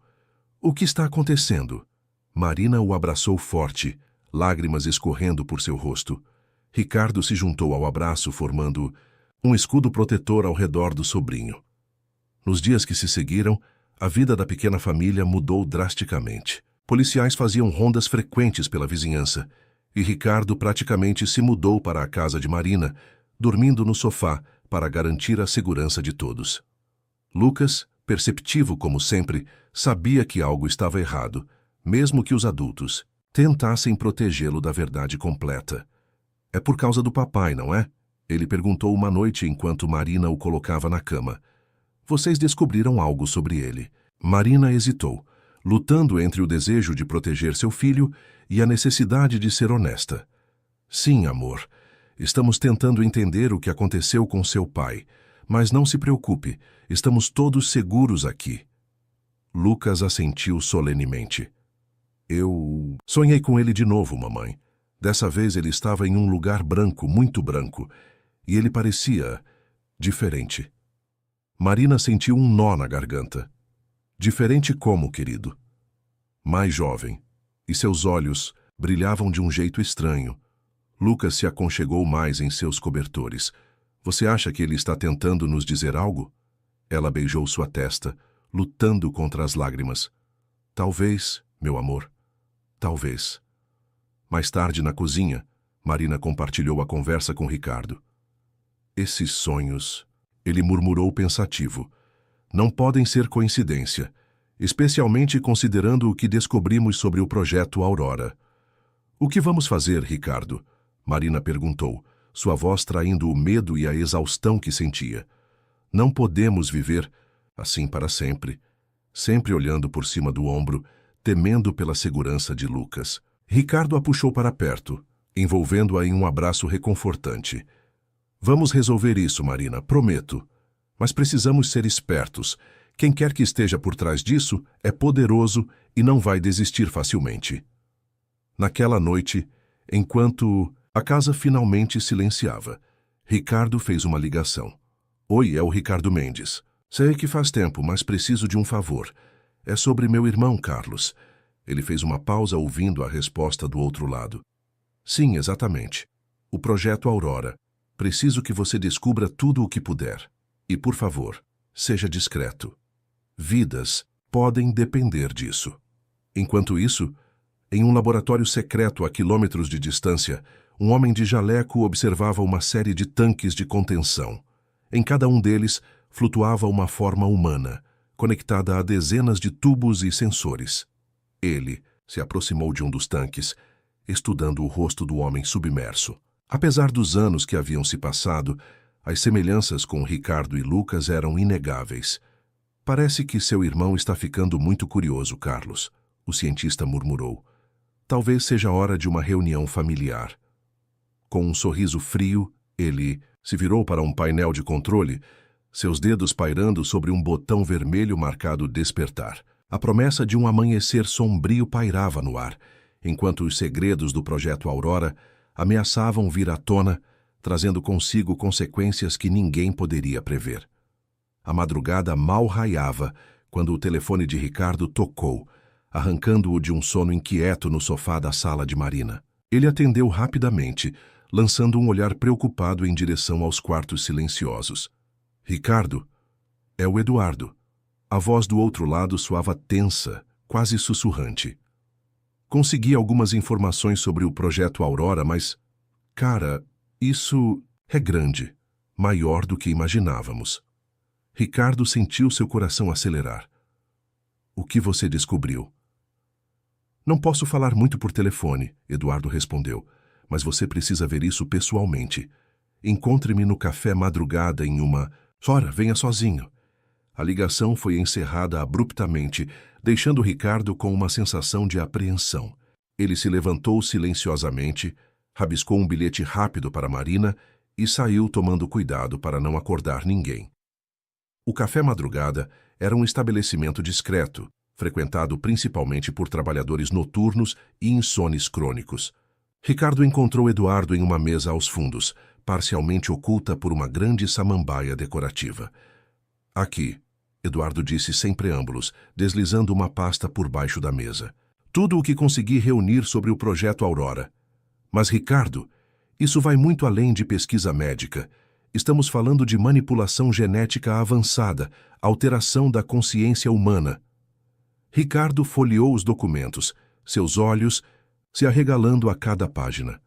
O que está acontecendo? Marina o abraçou forte, lágrimas escorrendo por seu rosto. Ricardo se juntou ao abraço, formando um escudo protetor ao redor do sobrinho. Nos dias que se seguiram, a vida da pequena família mudou drasticamente. Policiais faziam rondas frequentes pela vizinhança, e Ricardo praticamente se mudou para a casa de Marina, dormindo no sofá para garantir a segurança de todos. Lucas, perceptivo como sempre, sabia que algo estava errado, mesmo que os adultos tentassem protegê-lo da verdade completa. É por causa do papai, não é? Ele perguntou uma noite enquanto Marina o colocava na cama. Vocês descobriram algo sobre ele. Marina hesitou, lutando entre o desejo de proteger seu filho e a necessidade de ser honesta. Sim, amor. Estamos tentando entender o que aconteceu com seu pai, mas não se preocupe, estamos todos seguros aqui. Lucas assentiu solenemente. Eu sonhei com ele de novo, mamãe. Dessa vez ele estava em um lugar branco, muito branco, e ele parecia diferente. Marina sentiu um nó na garganta. Diferente como, querido? Mais jovem, e seus olhos brilhavam de um jeito estranho. Lucas se aconchegou mais em seus cobertores. Você acha que ele está tentando nos dizer algo? Ela beijou sua testa, lutando contra as lágrimas. Talvez, meu amor. Talvez. Mais tarde, na cozinha, Marina compartilhou a conversa com Ricardo. Esses sonhos, ele murmurou pensativo, não podem ser coincidência, especialmente considerando o que descobrimos sobre o projeto Aurora. O que vamos fazer, Ricardo? Marina perguntou, sua voz traindo o medo e a exaustão que sentia. Não podemos viver assim para sempre, sempre olhando por cima do ombro, temendo pela segurança de Lucas. Ricardo a puxou para perto, envolvendo-a em um abraço reconfortante. Vamos resolver isso, Marina, prometo. Mas precisamos ser espertos. Quem quer que esteja por trás disso é poderoso e não vai desistir facilmente. Naquela noite, enquanto a casa finalmente silenciava, Ricardo fez uma ligação. Oi, é o Ricardo Mendes. Sei que faz tempo, mas preciso de um favor. É sobre meu irmão, Carlos. Ele fez uma pausa ouvindo a resposta do outro lado. Sim, exatamente. O projeto Aurora. Preciso que você descubra tudo o que puder. E, por favor, seja discreto. Vidas podem depender disso. Enquanto isso, em um laboratório secreto a quilômetros de distância, um homem de jaleco observava uma série de tanques de contenção. Em cada um deles flutuava uma forma humana, conectada a dezenas de tubos e sensores. Ele se aproximou de um dos tanques, estudando o rosto do homem submerso. Apesar dos anos que haviam se passado, as semelhanças com Ricardo e Lucas eram inegáveis. Parece que seu irmão está ficando muito curioso, Carlos, o cientista murmurou. Talvez seja hora de uma reunião familiar. Com um sorriso frio, ele se virou para um painel de controle, seus dedos pairando sobre um botão vermelho marcado despertar. A promessa de um amanhecer sombrio pairava no ar, enquanto os segredos do projeto Aurora ameaçavam vir à tona, trazendo consigo consequências que ninguém poderia prever. A madrugada mal raiava quando o telefone de Ricardo tocou, arrancando-o de um sono inquieto no sofá da sala de Marina. Ele atendeu rapidamente, lançando um olhar preocupado em direção aos quartos silenciosos. Ricardo, é o Eduardo. A voz do outro lado soava tensa, quase sussurrante. Consegui algumas informações sobre o projeto Aurora, mas... Cara, isso é grande, maior do que imaginávamos. Ricardo sentiu seu coração acelerar. O que você descobriu? Não posso falar muito por telefone, Eduardo respondeu, mas você precisa ver isso pessoalmente. Encontre-me no café madrugada em uma... Ora, venha sozinho. A ligação foi encerrada abruptamente, deixando Ricardo com uma sensação de apreensão. Ele se levantou silenciosamente, rabiscou um bilhete rápido para Marina e saiu tomando cuidado para não acordar ninguém. O café madrugada era um estabelecimento discreto, frequentado principalmente por trabalhadores noturnos e insones crônicos. Ricardo encontrou Eduardo em uma mesa aos fundos, parcialmente oculta por uma grande samambaia decorativa. Aqui, Eduardo disse sem preâmbulos, deslizando uma pasta por baixo da mesa. Tudo o que consegui reunir sobre o projeto Aurora. Mas, Ricardo, isso vai muito além de pesquisa médica. Estamos falando de manipulação genética avançada, alteração da consciência humana. Ricardo folheou os documentos, seus olhos se arregalando a cada página.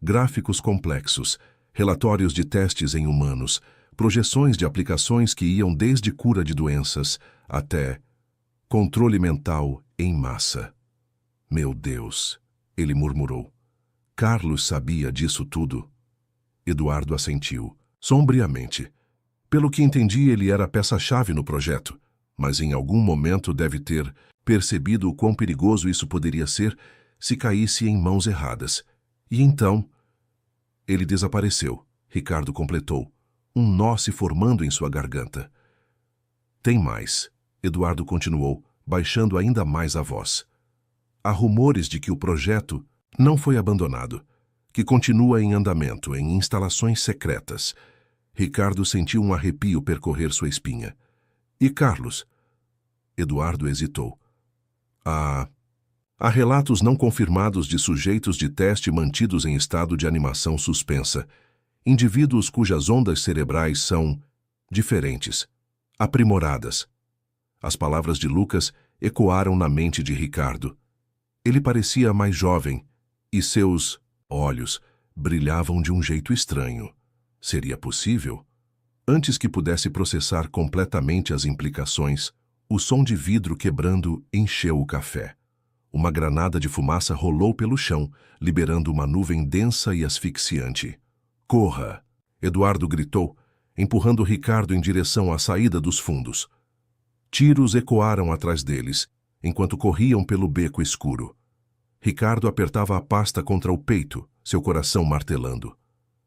Gráficos complexos, relatórios de testes em humanos, projeções de aplicações que iam desde cura de doenças até controle mental em massa. Meu Deus, ele murmurou. Carlos sabia disso tudo? Eduardo assentiu, sombriamente. Pelo que entendi, ele era a peça-chave no projeto, mas em algum momento deve ter percebido o quão perigoso isso poderia ser se caísse em mãos erradas. E então... Ele desapareceu, Ricardo completou, um nó se formando em sua garganta. Tem mais, Eduardo continuou, baixando ainda mais a voz. Há rumores de que o projeto não foi abandonado, que continua em andamento, em instalações secretas. Ricardo sentiu um arrepio percorrer sua espinha. E Carlos? Eduardo hesitou. Há relatos não confirmados de sujeitos de teste mantidos em estado de animação suspensa, indivíduos cujas ondas cerebrais são diferentes, aprimoradas. As palavras de Lucas ecoaram na mente de Ricardo. Ele parecia mais jovem, e seus olhos brilhavam de um jeito estranho. Seria possível? Antes que pudesse processar completamente as implicações, o som de vidro quebrando encheu o café. Uma granada de fumaça rolou pelo chão, liberando uma nuvem densa e asfixiante. Corra! Eduardo gritou, empurrando Ricardo em direção à saída dos fundos. Tiros ecoaram atrás deles, enquanto corriam pelo beco escuro. Ricardo apertava a pasta contra o peito, seu coração martelando.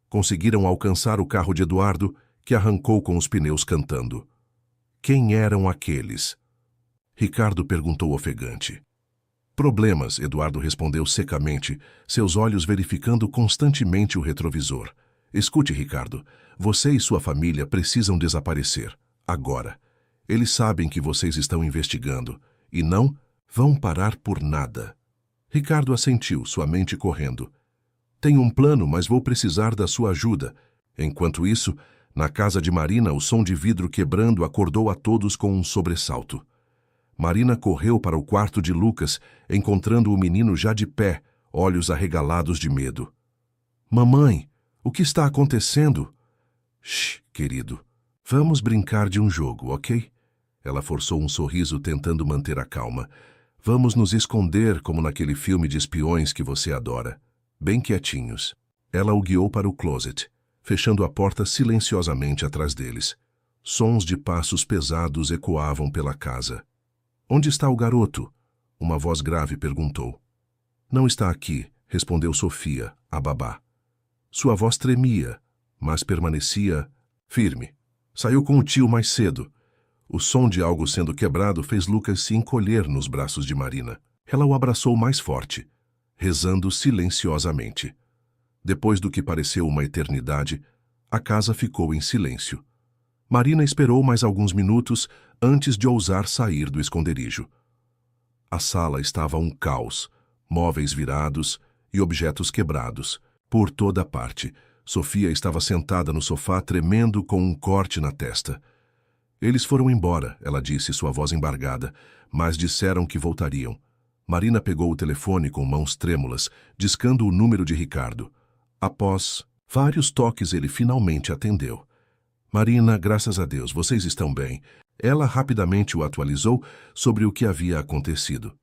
Conseguiram alcançar o carro de Eduardo, que arrancou com os pneus cantando. Quem eram aqueles? Ricardo perguntou ofegante. Problemas, Eduardo respondeu secamente, seus olhos verificando constantemente o retrovisor. Escute, Ricardo, você e sua família precisam desaparecer, agora. Eles sabem que vocês estão investigando, e não vão parar por nada. Ricardo assentiu, sua mente correndo. Tenho um plano, mas vou precisar da sua ajuda. Enquanto isso, na casa de Marina, o som de vidro quebrando acordou a todos com um sobressalto. Marina correu para o quarto de Lucas, encontrando o menino já de pé, olhos arregalados de medo. Mamãe, o que está acontecendo? Shh, querido. Vamos brincar de um jogo, ok? Ela forçou um sorriso tentando manter a calma. Vamos nos esconder como naquele filme de espiões que você adora. Bem quietinhos. Ela o guiou para o closet, fechando a porta silenciosamente atrás deles. Sons de passos pesados ecoavam pela casa. Onde está o garoto? Uma voz grave perguntou. Não está aqui, respondeu Sofia, a babá. Sua voz tremia, mas permanecia firme. Saiu com o tio mais cedo. O som de algo sendo quebrado fez Lucas se encolher nos braços de Marina. Ela o abraçou mais forte, rezando silenciosamente. Depois do que pareceu uma eternidade, a casa ficou em silêncio. Marina esperou mais alguns minutos antes de ousar sair do esconderijo. A sala estava um caos, móveis virados e objetos quebrados. Por toda parte, Sofia estava sentada no sofá tremendo com um corte na testa. Eles foram embora, ela disse, sua voz embargada, mas disseram que voltariam. Marina pegou o telefone com mãos trêmulas, discando o número de Ricardo. Após vários toques, ele finalmente atendeu. Marina, graças a Deus, vocês estão bem. Ela rapidamente o atualizou sobre o que havia acontecido.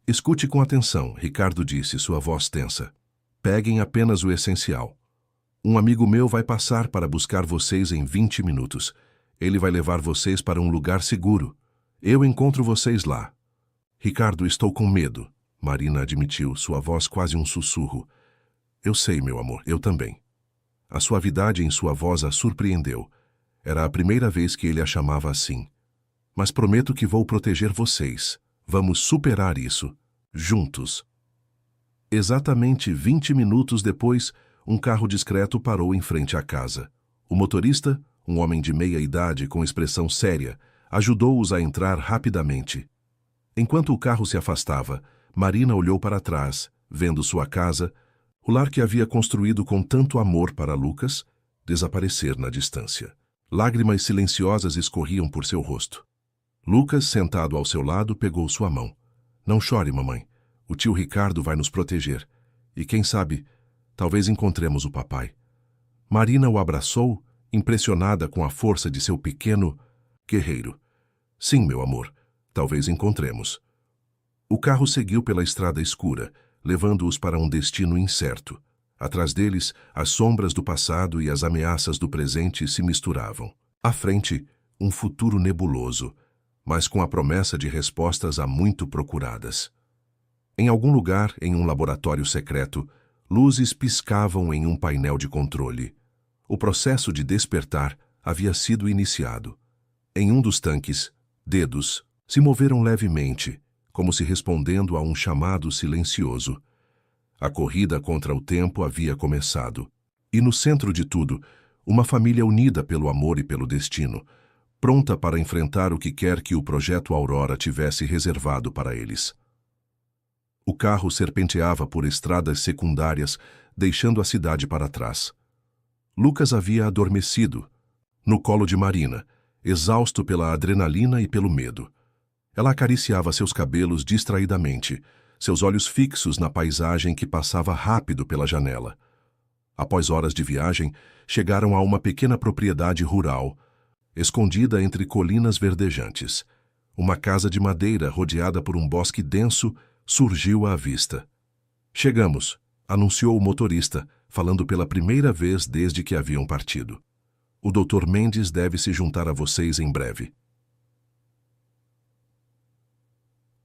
Escute com atenção, Ricardo disse, sua voz tensa. Peguem apenas o essencial. Um amigo meu vai passar para buscar vocês em 20 minutos. Ele vai levar vocês para um lugar seguro. Eu encontro vocês lá. Ricardo, estou com medo, Marina admitiu, sua voz quase um sussurro. Eu sei, meu amor, eu também. A suavidade em sua voz a surpreendeu. Era a primeira vez que ele a chamava assim. Mas prometo que vou proteger vocês. Vamos superar isso. Juntos. Exatamente 20 minutos depois, um carro discreto parou em frente à casa. O motorista, um homem de meia idade com expressão séria, ajudou-os a entrar rapidamente. Enquanto o carro se afastava, Marina olhou para trás, vendo sua casa, o lar que havia construído com tanto amor para Lucas, desaparecer na distância. Lágrimas silenciosas escorriam por seu rosto. Lucas, sentado ao seu lado, pegou sua mão. Não chore, mamãe. O tio Ricardo vai nos proteger. E quem sabe, talvez encontremos o papai. Marina o abraçou, impressionada com a força de seu pequeno guerreiro. Sim, meu amor, talvez encontremos. O carro seguiu pela estrada escura, levando-os para um destino incerto. Atrás deles, as sombras do passado e as ameaças do presente se misturavam. À frente, um futuro nebuloso, mas com a promessa de respostas há muito procuradas. Em algum lugar, em um laboratório secreto, luzes piscavam em um painel de controle. O processo de despertar havia sido iniciado. Em um dos tanques, dedos se moveram levemente, como se respondendo a um chamado silencioso. A corrida contra o tempo havia começado. E no centro de tudo, uma família unida pelo amor e pelo destino, pronta para enfrentar o que quer que o Projeto Aurora tivesse reservado para eles. O carro serpenteava por estradas secundárias, deixando a cidade para trás. Lucas havia adormecido, no colo de Marina, exausto pela adrenalina e pelo medo. Ela acariciava seus cabelos distraidamente, seus olhos fixos na paisagem que passava rápido pela janela. Após horas de viagem, chegaram a uma pequena propriedade rural, escondida entre colinas verdejantes. Uma casa de madeira rodeada por um bosque denso surgiu à vista. Chegamos, anunciou o motorista, falando pela primeira vez desde que haviam partido. O Dr. Mendes deve se juntar a vocês em breve.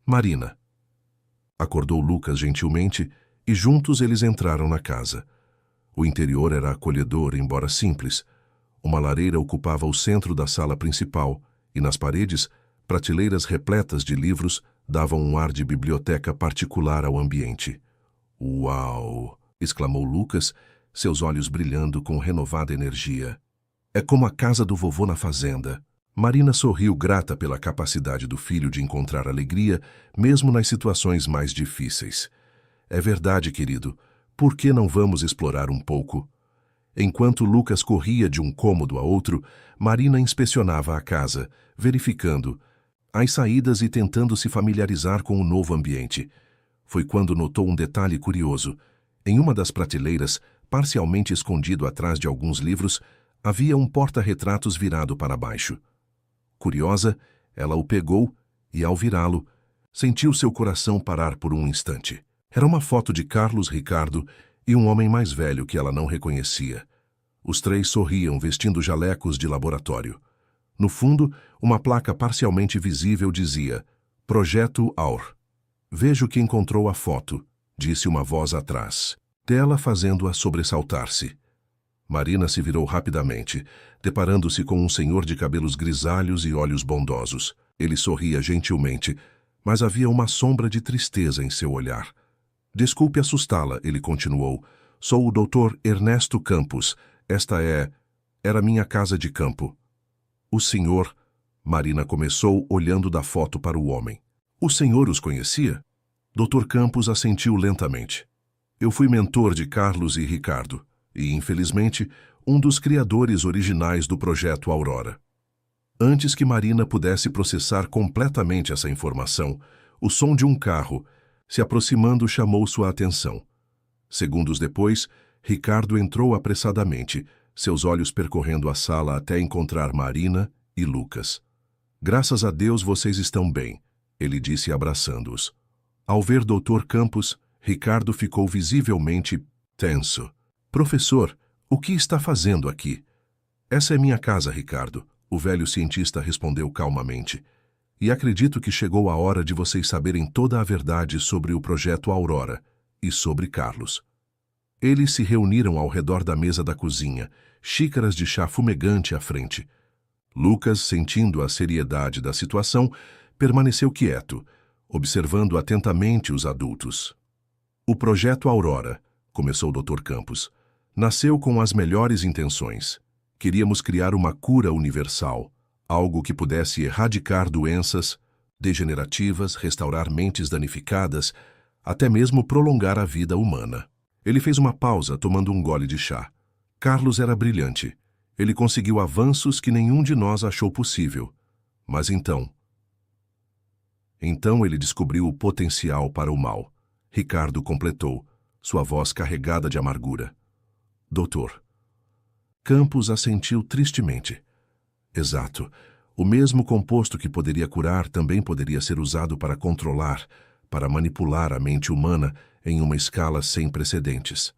Marina. Acordou Lucas gentilmente e juntos eles entraram na casa. O interior era acolhedor, embora simples. Uma lareira ocupava o centro da sala principal e nas paredes, prateleiras repletas de livros davam um ar de biblioteca particular ao ambiente. Uau! Exclamou Lucas, seus olhos brilhando com renovada energia. É como a casa do vovô na fazenda. Marina sorriu grata pela capacidade do filho de encontrar alegria, mesmo nas situações mais difíceis. É verdade, querido. Por que não vamos explorar um pouco? Enquanto Lucas corria de um cômodo a outro, Marina inspecionava a casa, verificando as saídas e tentando se familiarizar com o novo ambiente. Foi quando notou um detalhe curioso. Em uma das prateleiras, parcialmente escondido atrás de alguns livros, havia um porta-retratos virado para baixo. Curiosa, ela o pegou e, ao virá-lo, sentiu seu coração parar por um instante. Era uma foto de Carlos Ricardo e um homem mais velho que ela não reconhecia. Os três sorriam vestindo jalecos de laboratório. No fundo, uma placa parcialmente visível dizia Projeto Aur. Vejo que encontrou a foto, disse uma voz atrás dela, fazendo-a sobressaltar-se. Marina se virou rapidamente, deparando-se com um senhor de cabelos grisalhos e olhos bondosos. Ele sorria gentilmente, mas havia uma sombra de tristeza em seu olhar. Desculpe assustá-la, ele continuou. Sou o Dr. Ernesto Campos. Esta era minha casa de campo. O senhor... Marina começou, olhando da foto para o homem. O senhor os conhecia? Dr. Campos assentiu lentamente. Eu fui mentor de Carlos e Ricardo, e, infelizmente, um dos criadores originais do projeto Aurora. Antes que Marina pudesse processar completamente essa informação, o som de um carro, se aproximando, chamou sua atenção. Segundos depois, Ricardo entrou apressadamente, seus olhos percorrendo a sala até encontrar Marina e Lucas. Graças a Deus vocês estão bem, ele disse abraçando-os. Ao ver Dr. Campos, Ricardo ficou visivelmente tenso. Professor, o que está fazendo aqui? Essa é minha casa, Ricardo, o velho cientista respondeu calmamente. E acredito que chegou a hora de vocês saberem toda a verdade sobre o projeto Aurora e sobre Carlos. Eles se reuniram ao redor da mesa da cozinha, xícaras de chá fumegante à frente. Lucas, sentindo a seriedade da situação, permaneceu quieto, observando atentamente os adultos. O projeto Aurora, começou o Dr. Campos, nasceu com as melhores intenções. Queríamos criar uma cura universal, algo que pudesse erradicar doenças degenerativas, restaurar mentes danificadas, até mesmo prolongar a vida humana. Ele fez uma pausa, tomando um gole de chá. Carlos era brilhante. Ele conseguiu avanços que nenhum de nós achou possível. Mas então ele descobriu o potencial para o mal. Ricardo completou, sua voz carregada de amargura. Doutor. Campos assentiu tristemente. Exato. O mesmo composto que poderia curar também poderia ser usado para controlar, para manipular a mente humana em uma escala sem precedentes.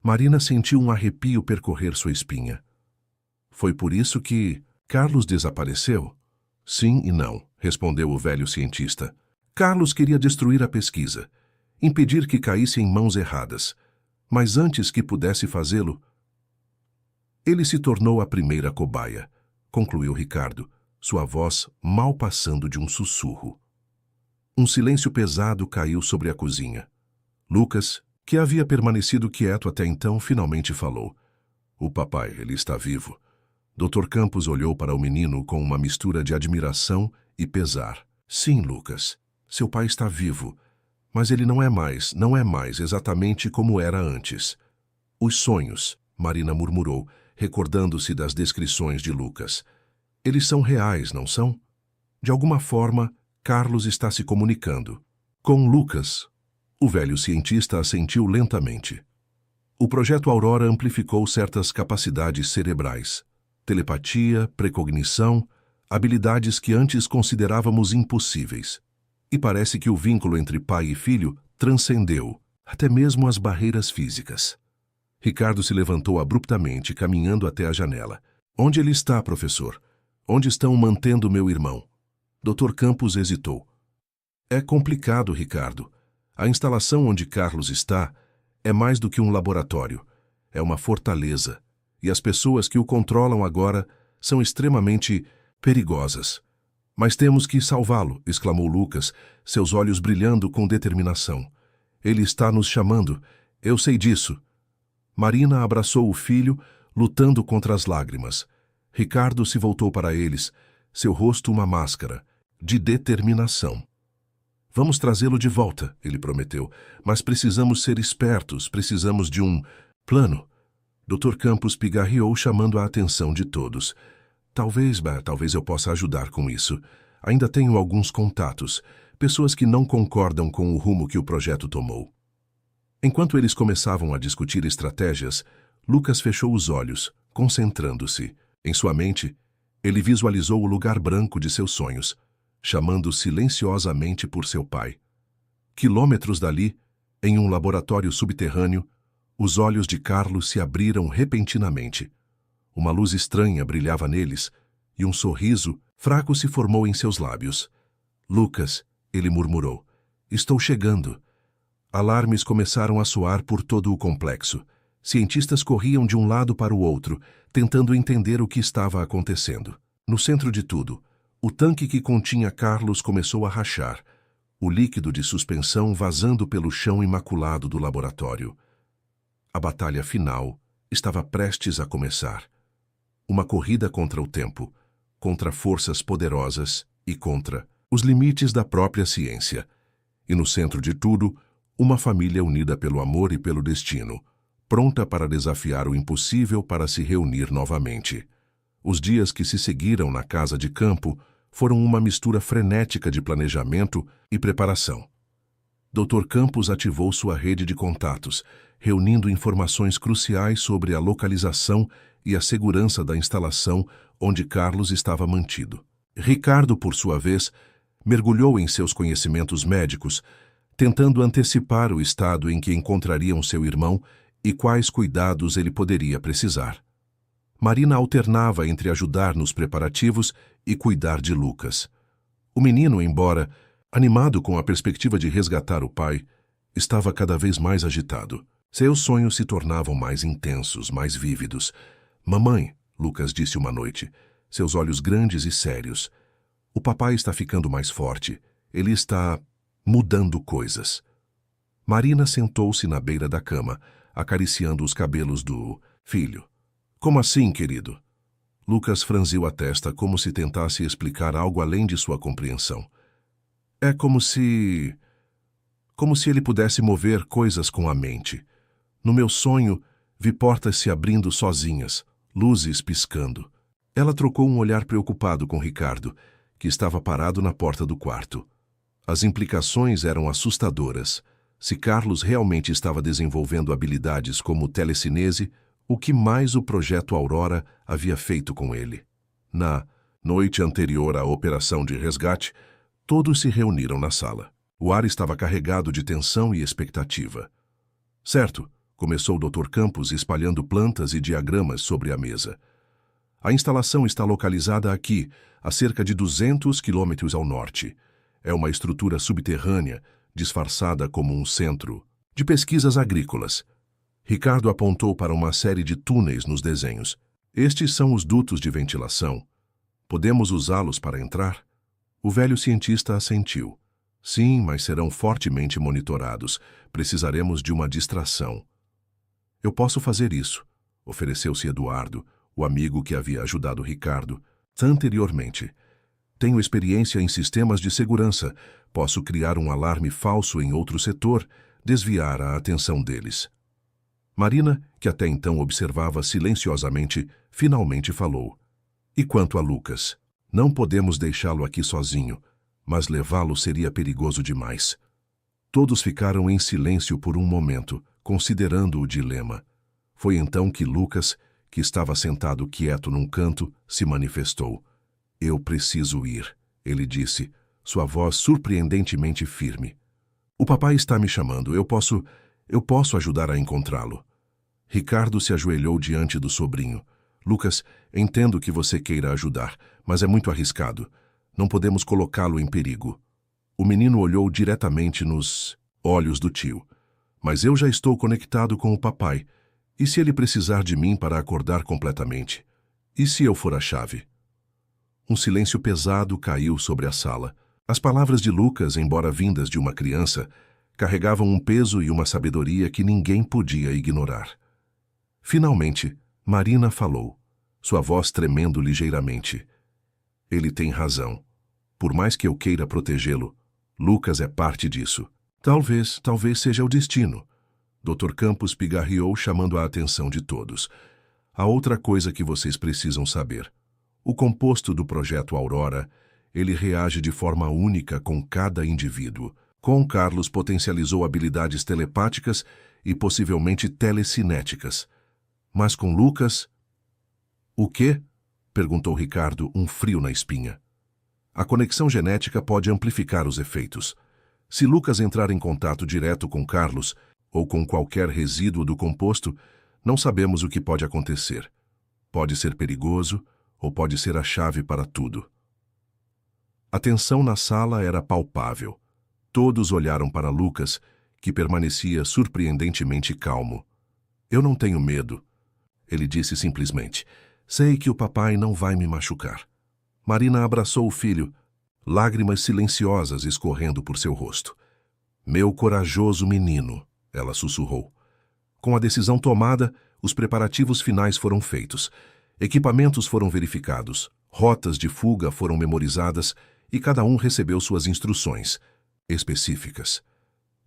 Marina sentiu um arrepio percorrer sua espinha. Foi por isso que Carlos desapareceu? Sim e não, respondeu o velho cientista. Carlos queria destruir a pesquisa, impedir que caísse em mãos erradas. Mas antes que pudesse fazê-lo, ele se tornou a primeira cobaia, concluiu Ricardo, sua voz mal passando de um sussurro. Um silêncio pesado caiu sobre a cozinha. Lucas, que havia permanecido quieto até então, finalmente falou. O papai, ele está vivo. Dr. Campos olhou para o menino com uma mistura de admiração e pesar. Sim, Lucas, seu pai está vivo, mas ele não é mais exatamente como era antes. Os sonhos, Marina murmurou, recordando-se das descrições de Lucas. Eles são reais, não são? De alguma forma, Carlos está se comunicando. Com Lucas. O velho cientista assentiu lentamente. O projeto Aurora amplificou certas capacidades cerebrais. Telepatia, precognição, habilidades que antes considerávamos impossíveis. E parece que o vínculo entre pai e filho transcendeu até mesmo as barreiras físicas. Ricardo se levantou abruptamente, caminhando até a janela. Onde ele está, professor? Onde estão mantendo meu irmão? Dr. Campos hesitou. É complicado, Ricardo. A instalação onde Carlos está é mais do que um laboratório. É uma fortaleza. E as pessoas que o controlam agora são extremamente perigosas. Mas temos que salvá-lo, exclamou Lucas, seus olhos brilhando com determinação. Ele está nos chamando. Eu sei disso. Marina abraçou o filho, lutando contra as lágrimas. Ricardo se voltou para eles, seu rosto uma máscara, de determinação. Vamos trazê-lo de volta, ele prometeu, mas precisamos ser espertos, precisamos de um plano. Dr. Campos pigarreou, chamando a atenção de todos. Talvez eu possa ajudar com isso. Ainda tenho alguns contatos, pessoas que não concordam com o rumo que o projeto tomou. Enquanto eles começavam a discutir estratégias, Lucas fechou os olhos, concentrando-se. Em sua mente, ele visualizou o lugar branco de seus sonhos, chamando silenciosamente por seu pai. Quilômetros dali, em um laboratório subterrâneo, os olhos de Carlos se abriram repentinamente. Uma luz estranha brilhava neles, e um sorriso fraco se formou em seus lábios. Lucas, ele murmurou, estou chegando. Alarmes começaram a soar por todo o complexo. Cientistas corriam de um lado para o outro, tentando entender o que estava acontecendo. No centro de tudo, o tanque que continha Carlos começou a rachar, o líquido de suspensão vazando pelo chão imaculado do laboratório. A batalha final estava prestes a começar. Uma corrida contra o tempo, contra forças poderosas e contra os limites da própria ciência. E no centro de tudo, uma família unida pelo amor e pelo destino, pronta para desafiar o impossível para se reunir novamente. Os dias que se seguiram na casa de campo foram uma mistura frenética de planejamento e preparação. Dr. Campos ativou sua rede de contatos, reunindo informações cruciais sobre a localização e a segurança da instalação onde Carlos estava mantido. Ricardo, por sua vez, mergulhou em seus conhecimentos médicos, tentando antecipar o estado em que encontrariam seu irmão e quais cuidados ele poderia precisar. Marina alternava entre ajudar nos preparativos e cuidar de Lucas. O menino, embora animado com a perspectiva de resgatar o pai, estava cada vez mais agitado. Seus sonhos se tornavam mais intensos, mais vívidos. "Mamãe", Lucas disse uma noite, seus olhos grandes e sérios, "o papai está ficando mais forte. Ele está mudando coisas." Marina sentou-se na beira da cama, acariciando os cabelos do filho. "Como assim, querido?" Lucas franziu a testa como se tentasse explicar algo além de sua compreensão. "É como se ele pudesse mover coisas com a mente. No meu sonho, vi portas se abrindo sozinhas, luzes piscando." Ela trocou um olhar preocupado com Ricardo, que estava parado na porta do quarto. As implicações eram assustadoras. Se Carlos realmente estava desenvolvendo habilidades como telecinese, o que mais o Projeto Aurora havia feito com ele? Na noite anterior à operação de resgate, todos se reuniram na sala. O ar estava carregado de tensão e expectativa. "Certo", começou o Dr. Campos espalhando plantas e diagramas sobre a mesa. "A instalação está localizada aqui, a cerca de 200 quilômetros ao norte. É uma estrutura subterrânea, disfarçada como um centro de pesquisas agrícolas." Ricardo apontou para uma série de túneis nos desenhos. "Estes são os dutos de ventilação. Podemos usá-los para entrar?" O velho cientista assentiu. "Sim, mas serão fortemente monitorados. Precisaremos de uma distração." "Eu posso fazer isso", ofereceu-se Eduardo, o amigo que havia ajudado Ricardo anteriormente. "Tenho experiência em sistemas de segurança. Posso criar um alarme falso em outro setor, desviar a atenção deles." Marina, que até então observava silenciosamente, finalmente falou. "E quanto a Lucas? Não podemos deixá-lo aqui sozinho, mas levá-lo seria perigoso demais." Todos ficaram em silêncio por um momento, considerando o dilema. Foi então que Lucas, que estava sentado quieto num canto, se manifestou. "Eu preciso ir", ele disse, sua voz surpreendentemente firme. "O papai está me chamando. Eu posso ajudar a encontrá-lo." Ricardo se ajoelhou diante do sobrinho. "Lucas, entendo que você queira ajudar, mas é muito arriscado. Não podemos colocá-lo em perigo." O menino olhou diretamente nos olhos do tio. "Mas eu já estou conectado com o papai. E se ele precisar de mim para acordar completamente? E se eu for a chave?" Um silêncio pesado caiu sobre a sala. As palavras de Lucas, embora vindas de uma criança, carregavam um peso e uma sabedoria que ninguém podia ignorar. Finalmente, Marina falou, sua voz tremendo ligeiramente. "Ele tem razão. Por mais que eu queira protegê-lo, Lucas é parte disso. Talvez seja o destino." Dr. Campos pigarreou, chamando a atenção de todos. "Há outra coisa que vocês precisam saber. O composto do Projeto Aurora, ele reage de forma única com cada indivíduo. Com Carlos potencializou habilidades telepáticas e possivelmente telecinéticas. Mas com Lucas..." "O quê?" perguntou Ricardo, um frio na espinha. "A conexão genética pode amplificar os efeitos. Se Lucas entrar em contato direto com Carlos, ou com qualquer resíduo do composto, não sabemos o que pode acontecer. Pode ser perigoso, ou pode ser a chave para tudo." A tensão na sala era palpável. Todos olharam para Lucas, que permanecia surpreendentemente calmo. Eu não tenho medo, ele disse simplesmente. Sei que o papai não vai me machucar. Marina abraçou o filho, lágrimas silenciosas escorrendo por seu rosto. Meu corajoso menino, ela sussurrou. Com a decisão tomada, os preparativos finais foram feitos. Equipamentos foram verificados, rotas de fuga foram memorizadas e cada um recebeu suas instruções específicas.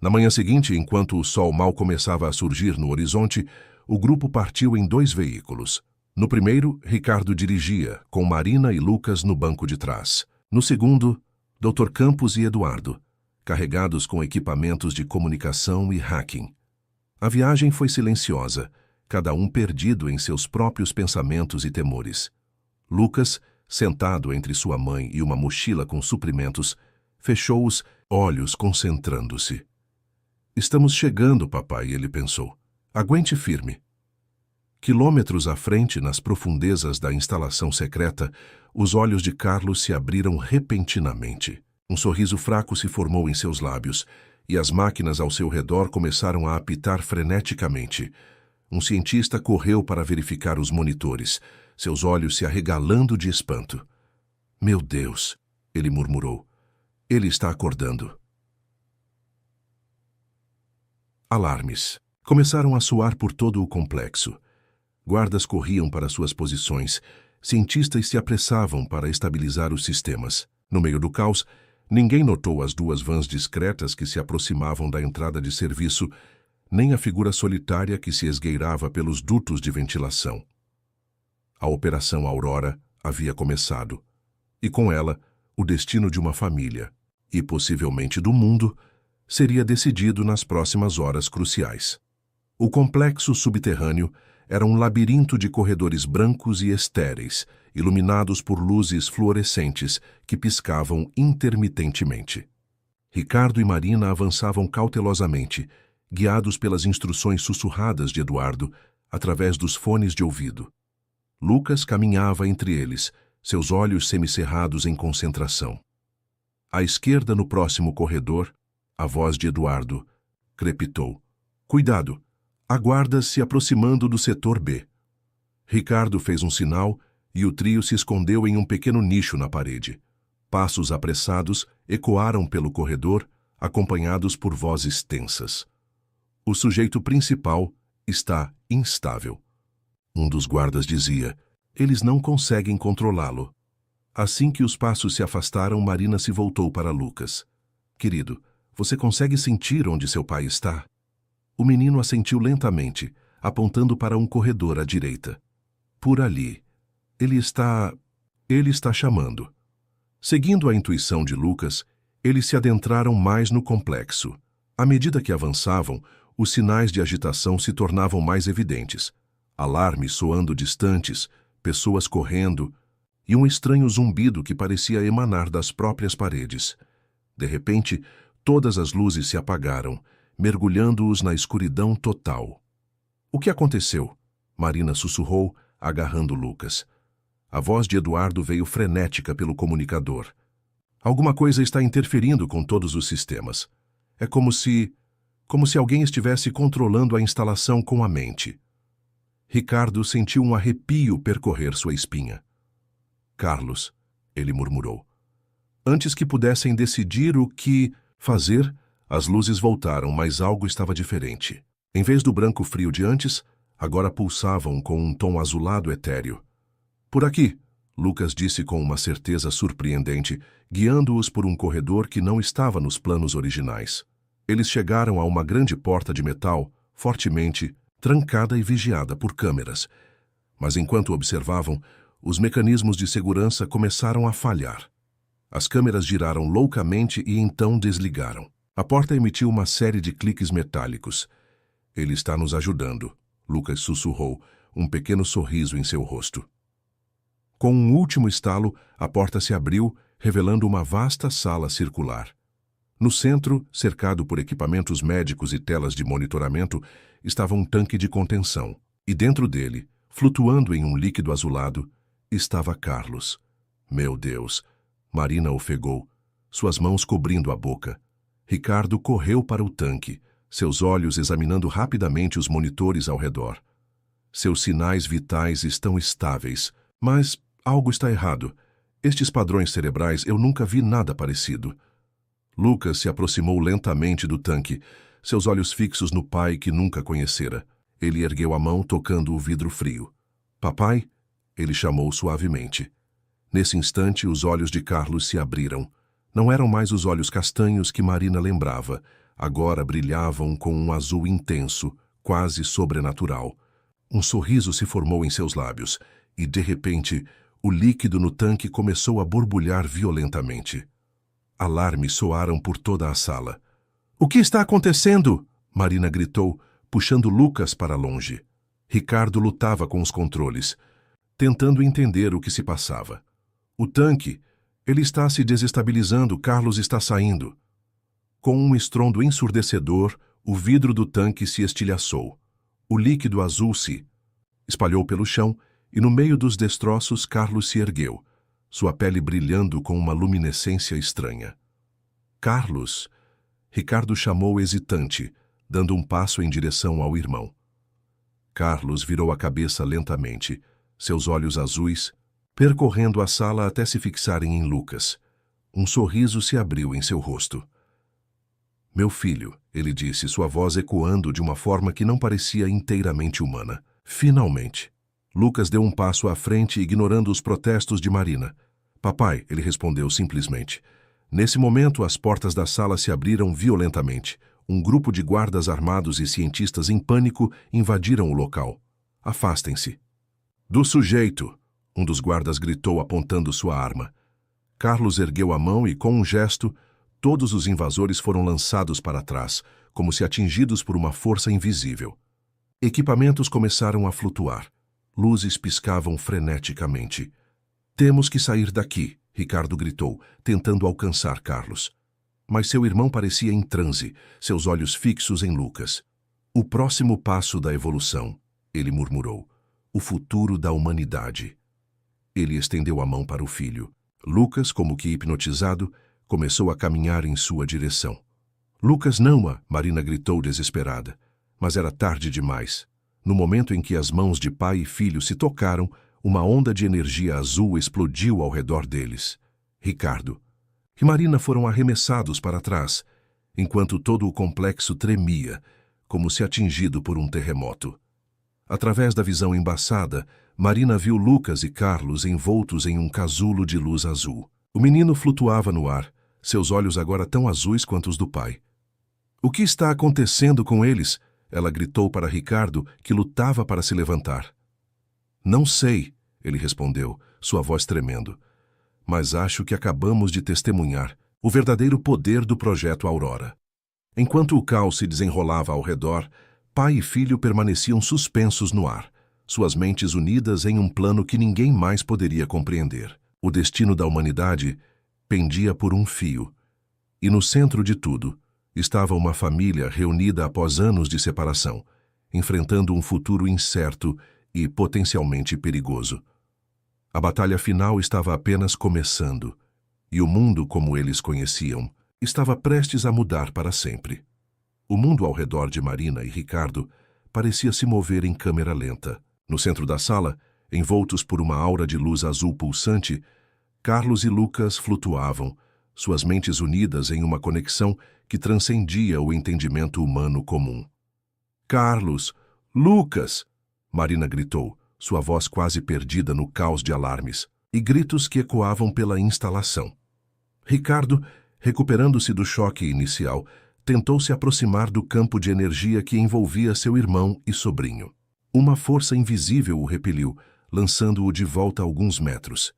Na manhã seguinte, enquanto o sol mal começava a surgir no horizonte, o grupo partiu em 2 veículos. No primeiro, Ricardo dirigia, com Marina e Lucas no banco de trás. No segundo, Dr. Campos e Eduardo, carregados com equipamentos de comunicação e hacking. A viagem foi silenciosa, cada um perdido em seus próprios pensamentos e temores. Lucas, sentado entre sua mãe e uma mochila com suprimentos, fechou os olhos concentrando-se. Estamos chegando, papai, ele pensou. Aguente firme. Quilômetros à frente, nas profundezas da instalação secreta, os olhos de Carlos se abriram repentinamente. Um sorriso fraco se formou em seus lábios, e as máquinas ao seu redor começaram a apitar freneticamente. Um cientista correu para verificar os monitores, seus olhos se arregalando de espanto. Meu Deus, ele murmurou. Ele está acordando. Alarmes. Começaram a soar por todo o complexo. Guardas corriam para suas posições. Cientistas se apressavam para estabilizar os sistemas. No meio do caos, ninguém notou as 2 vans discretas que se aproximavam da entrada de serviço, nem a figura solitária que se esgueirava pelos dutos de ventilação. A Operação Aurora havia começado, e com ela, o destino de uma família, e possivelmente do mundo, seria decidido nas próximas horas cruciais. O complexo subterrâneo era um labirinto de corredores brancos e estéreis, iluminados por luzes fluorescentes que piscavam intermitentemente. Ricardo e Marina avançavam cautelosamente, guiados pelas instruções sussurradas de Eduardo, através dos fones de ouvido. Lucas caminhava entre eles, seus olhos semicerrados em concentração. À esquerda, no próximo corredor, a voz de Eduardo crepitou. Cuidado! Há guardas se aproximando do setor B. Ricardo fez um sinal e o trio se escondeu em um pequeno nicho na parede. Passos apressados ecoaram pelo corredor, acompanhados por vozes tensas. O sujeito principal está instável. Um dos guardas dizia, eles não conseguem controlá-lo. Assim que os passos se afastaram, Marina se voltou para Lucas. Querido, você consegue sentir onde seu pai está? O menino assentiu lentamente, apontando para um corredor à direita. Por ali. Ele está chamando. Seguindo a intuição de Lucas, eles se adentraram mais no complexo. À medida que avançavam, os sinais de agitação se tornavam mais evidentes. Alarmes soando distantes, pessoas correndo, e um estranho zumbido que parecia emanar das próprias paredes. De repente, todas as luzes se apagaram, mergulhando-os na escuridão total. O que aconteceu? Marina sussurrou, agarrando Lucas. A voz de Eduardo veio frenética pelo comunicador. Alguma coisa está interferindo com todos os sistemas. É como se alguém estivesse controlando a instalação com a mente. Ricardo sentiu um arrepio percorrer sua espinha. Carlos, ele murmurou. Antes que pudessem decidir o que fazer, as luzes voltaram, mas algo estava diferente. Em vez do branco frio de antes, agora pulsavam com um tom azulado etéreo. Por aqui, Lucas disse com uma certeza surpreendente, guiando-os por um corredor que não estava nos planos originais. Eles chegaram a uma grande porta de metal, fortemente trancada e vigiada por câmeras. Mas enquanto observavam, os mecanismos de segurança começaram a falhar. As câmeras giraram loucamente e então desligaram. A porta emitiu uma série de cliques metálicos. Ele está nos ajudando, Lucas sussurrou, um pequeno sorriso em seu rosto. Com um último estalo, a porta se abriu, revelando uma vasta sala circular. No centro, cercado por equipamentos médicos e telas de monitoramento, estava um tanque de contenção. E dentro dele, flutuando em um líquido azulado, estava Carlos. Meu Deus! Marina ofegou, suas mãos cobrindo a boca. Ricardo correu para o tanque, seus olhos examinando rapidamente os monitores ao redor. Seus sinais vitais estão estáveis, mas algo está errado. Estes padrões cerebrais eu nunca vi nada parecido. Lucas se aproximou lentamente do tanque, seus olhos fixos no pai que nunca conhecera. Ele ergueu a mão tocando o vidro frio. Papai? Ele chamou suavemente. Nesse instante, os olhos de Carlos se abriram. Não eram mais os olhos castanhos que Marina lembrava. Agora brilhavam com um azul intenso, quase sobrenatural. Um sorriso se formou em seus lábios, e, de repente, o líquido no tanque começou a borbulhar violentamente. Alarmes soaram por toda a sala. "O que está acontecendo?" Marina gritou, puxando Lucas para longe. Ricardo lutava com os controles, tentando entender o que se passava. "O tanque, ele está se desestabilizando, Carlos está saindo." Com um estrondo ensurdecedor, o vidro do tanque se estilhaçou. O líquido azul se espalhou pelo chão e no meio dos destroços Carlos se ergueu, sua pele brilhando com uma luminescência estranha. "Carlos!" Ricardo chamou hesitante, dando um passo em direção ao irmão. Carlos virou a cabeça lentamente, seus olhos azuis, percorrendo a sala até se fixarem em Lucas. Um sorriso se abriu em seu rosto. "Meu filho", ele disse, sua voz ecoando de uma forma que não parecia inteiramente humana. "Finalmente." Lucas deu um passo à frente, ignorando os protestos de Marina. "Papai", ele respondeu simplesmente. Nesse momento, as portas da sala se abriram violentamente. Um grupo de guardas armados e cientistas em pânico invadiram o local. "Afastem-se." "Do sujeito!" Um dos guardas gritou apontando sua arma. Carlos ergueu a mão e, com um gesto, todos os invasores foram lançados para trás, como se atingidos por uma força invisível. Equipamentos começaram a flutuar. Luzes piscavam freneticamente. "Temos que sair daqui", Ricardo gritou, tentando alcançar Carlos. Mas seu irmão parecia em transe, seus olhos fixos em Lucas. "O próximo passo da evolução", ele murmurou. "O futuro da humanidade." Ele estendeu a mão para o filho. Lucas, como que hipnotizado, começou a caminhar em sua direção. "Lucas, não!" Marina gritou desesperada. Mas era tarde demais. No momento em que as mãos de pai e filho se tocaram, uma onda de energia azul explodiu ao redor deles. Ricardo e Marina foram arremessados para trás, enquanto todo o complexo tremia, como se atingido por um terremoto. Através da visão embaçada, Marina viu Lucas e Carlos envoltos em um casulo de luz azul. O menino flutuava no ar, seus olhos agora tão azuis quanto os do pai. "O que está acontecendo com eles?" Ela gritou para Ricardo, que lutava para se levantar. "Não sei", ele respondeu, sua voz tremendo. "Mas acho que acabamos de testemunhar o verdadeiro poder do Projeto Aurora." Enquanto o caos se desenrolava ao redor, pai e filho permaneciam suspensos no ar, suas mentes unidas em um plano que ninguém mais poderia compreender. O destino da humanidade pendia por um fio, e no centro de tudo estava uma família reunida após anos de separação, enfrentando um futuro incerto e potencialmente perigoso. A batalha final estava apenas começando, e o mundo como eles conheciam estava prestes a mudar para sempre. O mundo ao redor de Marina e Ricardo parecia se mover em câmera lenta. No centro da sala, envoltos por uma aura de luz azul pulsante, Carlos e Lucas flutuavam, suas mentes unidas em uma conexão que transcendia o entendimento humano comum. "Carlos! Lucas!" Marina gritou, sua voz quase perdida no caos de alarmes, e gritos que ecoavam pela instalação. Ricardo, recuperando-se do choque inicial, tentou se aproximar do campo de energia que envolvia seu irmão e sobrinho. Uma força invisível o repeliu, lançando-o de volta a alguns metros.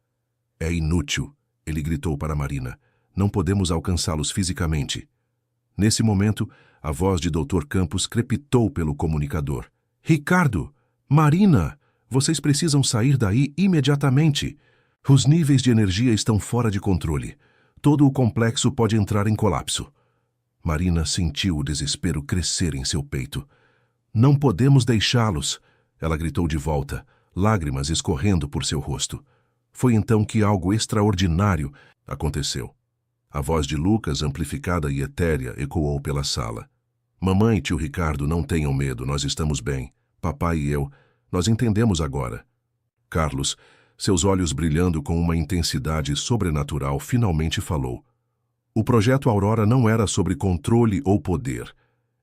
"É inútil", ele gritou para Marina. "Não podemos alcançá-los fisicamente." Nesse momento, a voz de Dr. Campos crepitou pelo comunicador. "Ricardo! Marina! Vocês precisam sair daí imediatamente. Os níveis de energia estão fora de controle. Todo o complexo pode entrar em colapso." Marina sentiu o desespero crescer em seu peito. "Não podemos deixá-los!" Ela gritou de volta, lágrimas escorrendo por seu rosto. Foi então que algo extraordinário aconteceu. A voz de Lucas, amplificada e etérea, ecoou pela sala. Mamãe e tio Ricardo, não tenham medo, nós estamos bem. Papai e eu, nós entendemos agora. Carlos, seus olhos brilhando com uma intensidade sobrenatural, finalmente falou. O projeto Aurora não era sobre controle ou poder.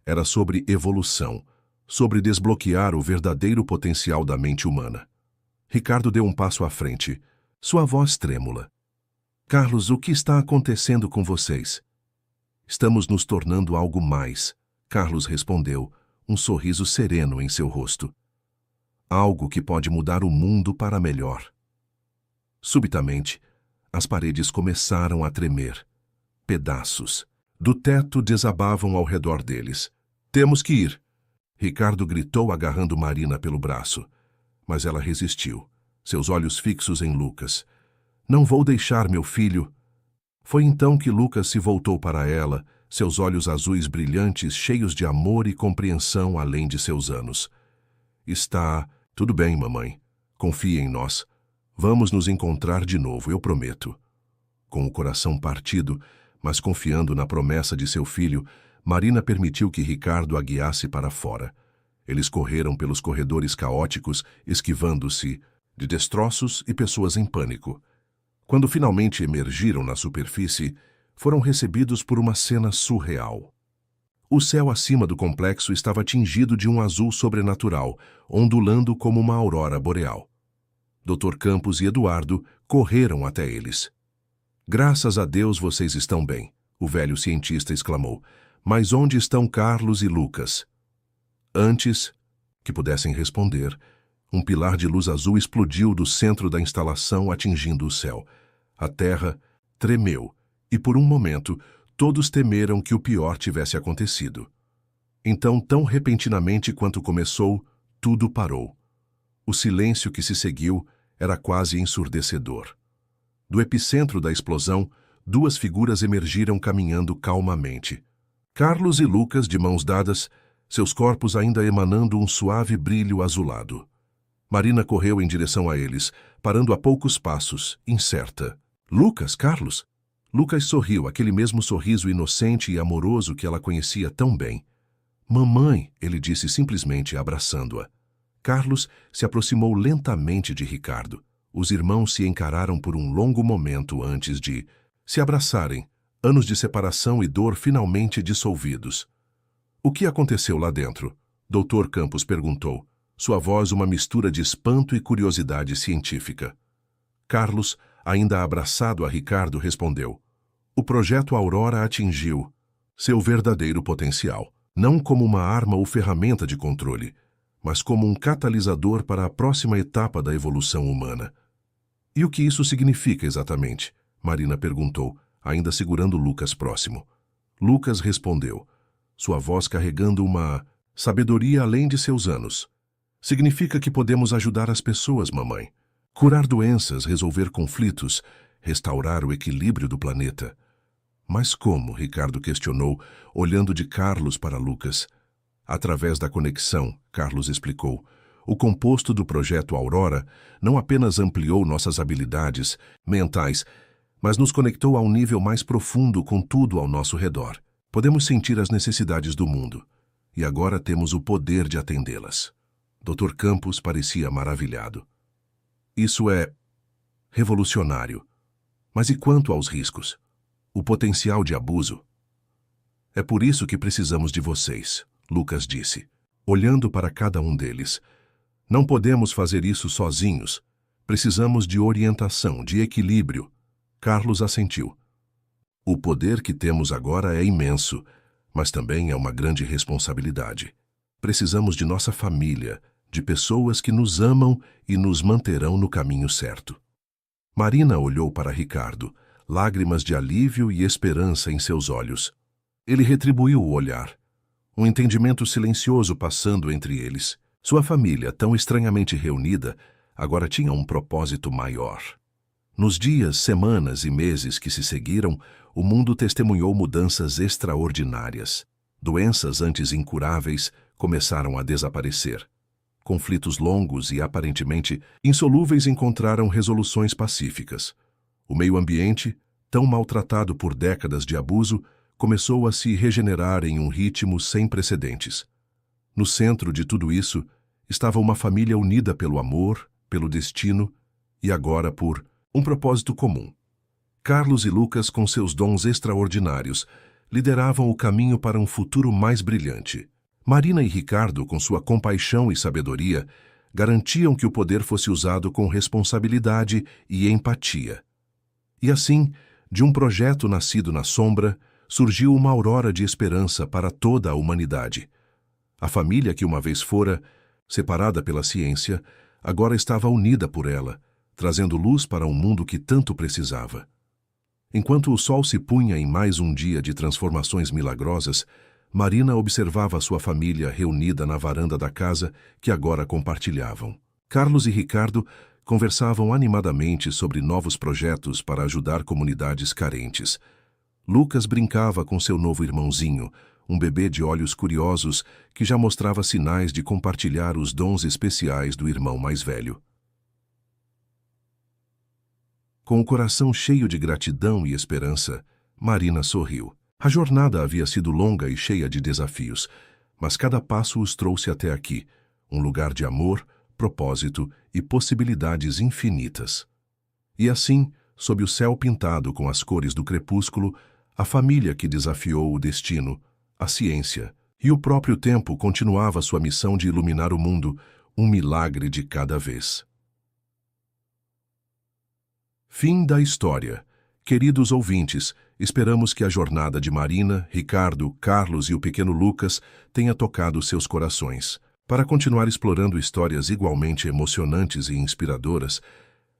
Era sobre evolução, sobre desbloquear o verdadeiro potencial da mente humana. Ricardo deu um passo à frente, sua voz trêmula. Carlos, o que está acontecendo com vocês? Estamos nos tornando algo mais, Carlos respondeu, um sorriso sereno em seu rosto. Algo que pode mudar o mundo para melhor. Subitamente, as paredes começaram a tremer. Pedaços do teto desabavam ao redor deles. Temos que ir! Ricardo gritou agarrando Marina pelo braço. Mas ela resistiu, seus olhos fixos em Lucas. Não vou deixar meu filho. Foi então que Lucas se voltou para ela, seus olhos azuis brilhantes, cheios de amor e compreensão além de seus anos. Está tudo bem, mamãe. Confie em nós. Vamos nos encontrar de novo, eu prometo. Com o coração partido, mas confiando na promessa de seu filho, Marina permitiu que Ricardo a guiasse para fora. Eles correram pelos corredores caóticos, esquivando-se de destroços e pessoas em pânico. Quando finalmente emergiram na superfície, foram recebidos por uma cena surreal. O céu acima do complexo estava tingido de um azul sobrenatural, ondulando como uma aurora boreal. Dr. Campos e Eduardo correram até eles. Graças a Deus vocês estão bem, o velho cientista exclamou. Mas onde estão Carlos e Lucas? Antes que pudessem responder, um pilar de luz azul explodiu do centro da instalação, atingindo o céu. A terra tremeu, e por um momento, todos temeram que o pior tivesse acontecido. Então, tão repentinamente quanto começou, tudo parou. O silêncio que se seguiu era quase ensurdecedor. Do epicentro da explosão, duas figuras emergiram caminhando calmamente. Carlos e Lucas, de mãos dadas, seus corpos ainda emanando um suave brilho azulado. Marina correu em direção a eles, parando a poucos passos, incerta. Lucas, Carlos? Lucas sorriu, aquele mesmo sorriso inocente e amoroso que ela conhecia tão bem. Mamãe, ele disse simplesmente, abraçando-a. Carlos se aproximou lentamente de Ricardo. Os irmãos se encararam por um longo momento antes de se abraçarem, anos de separação e dor finalmente dissolvidos. O que aconteceu lá dentro? Dr. Campos perguntou, sua voz uma mistura de espanto e curiosidade científica. Carlos, ainda abraçado a Ricardo, respondeu, o projeto Aurora atingiu seu verdadeiro potencial, não como uma arma ou ferramenta de controle, mas como um catalisador para a próxima etapa da evolução humana. E o que isso significa exatamente? Marina perguntou, ainda segurando Lucas próximo. Lucas respondeu, sua voz carregando uma sabedoria além de seus anos. Significa que podemos ajudar as pessoas, mamãe. Curar doenças, resolver conflitos, restaurar o equilíbrio do planeta. Mas como? Ricardo questionou, olhando de Carlos para Lucas. Através da conexão, Carlos explicou, o composto do projeto Aurora não apenas ampliou nossas habilidades mentais, mas nos conectou a um nível mais profundo com tudo ao nosso redor. Podemos sentir as necessidades do mundo, e agora temos o poder de atendê-las. Dr. Campos parecia maravilhado. Isso é revolucionário. Mas e quanto aos riscos? O potencial de abuso? É por isso que precisamos de vocês, Lucas disse, olhando para cada um deles. Não podemos fazer isso sozinhos. Precisamos de orientação, de equilíbrio. Carlos assentiu. O poder que temos agora é imenso, mas também é uma grande responsabilidade. Precisamos de nossa família, de pessoas que nos amam e nos manterão no caminho certo. Marina olhou para Ricardo, lágrimas de alívio e esperança em seus olhos. Ele retribuiu o olhar. Um entendimento silencioso passando entre eles. Sua família, tão estranhamente reunida, agora tinha um propósito maior. Nos dias, semanas e meses que se seguiram, o mundo testemunhou mudanças extraordinárias. Doenças antes incuráveis começaram a desaparecer. Conflitos longos e aparentemente insolúveis encontraram resoluções pacíficas. O meio ambiente, tão maltratado por décadas de abuso, começou a se regenerar em um ritmo sem precedentes. No centro de tudo isso estava uma família unida pelo amor, pelo destino e agora por um propósito comum. Carlos e Lucas, com seus dons extraordinários, lideravam o caminho para um futuro mais brilhante. Marina e Ricardo, com sua compaixão e sabedoria, garantiam que o poder fosse usado com responsabilidade e empatia. E assim, de um projeto nascido na sombra, surgiu uma aurora de esperança para toda a humanidade. A família que uma vez fora, separada pela ciência, agora estava unida por ela, trazendo luz para um mundo que tanto precisava. Enquanto o sol se punha em mais um dia de transformações milagrosas, Marina observava sua família reunida na varanda da casa que agora compartilhavam. Carlos e Ricardo conversavam animadamente sobre novos projetos para ajudar comunidades carentes. Lucas brincava com seu novo irmãozinho, um bebê de olhos curiosos que já mostrava sinais de compartilhar os dons especiais do irmão mais velho. Com o coração cheio de gratidão e esperança, Marina sorriu. A jornada havia sido longa e cheia de desafios, mas cada passo os trouxe até aqui, um lugar de amor, propósito e possibilidades infinitas. E assim, sob o céu pintado com as cores do crepúsculo, a família que desafiou o destino, a ciência e o próprio tempo continuava sua missão de iluminar o mundo, um milagre de cada vez. Fim da história. Queridos ouvintes, esperamos que a jornada de Marina, Ricardo, Carlos e o pequeno Lucas tenha tocado seus corações. Para continuar explorando histórias igualmente emocionantes e inspiradoras,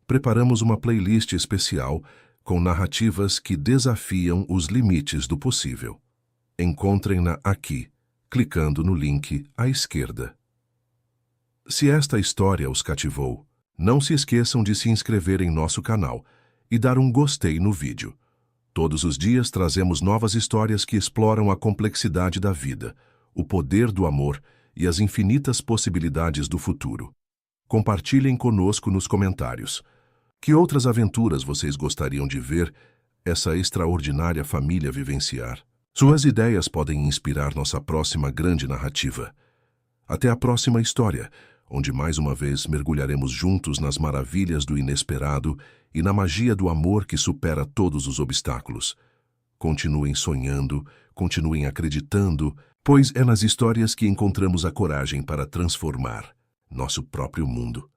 preparamos uma playlist especial com narrativas que desafiam os limites do possível. Encontrem-na aqui, clicando no link à esquerda. Se esta história os cativou, não se esqueçam de se inscrever em nosso canal e dar um gostei no vídeo. Todos os dias trazemos novas histórias que exploram a complexidade da vida, o poder do amor e as infinitas possibilidades do futuro. Compartilhem conosco nos comentários. Que outras aventuras vocês gostariam de ver essa extraordinária família vivenciar? Suas ideias podem inspirar nossa próxima grande narrativa. Até a próxima história, onde mais uma vez mergulharemos juntos nas maravilhas do inesperado e na magia do amor que supera todos os obstáculos. Continuem sonhando, continuem acreditando, pois é nas histórias que encontramos a coragem para transformar nosso próprio mundo.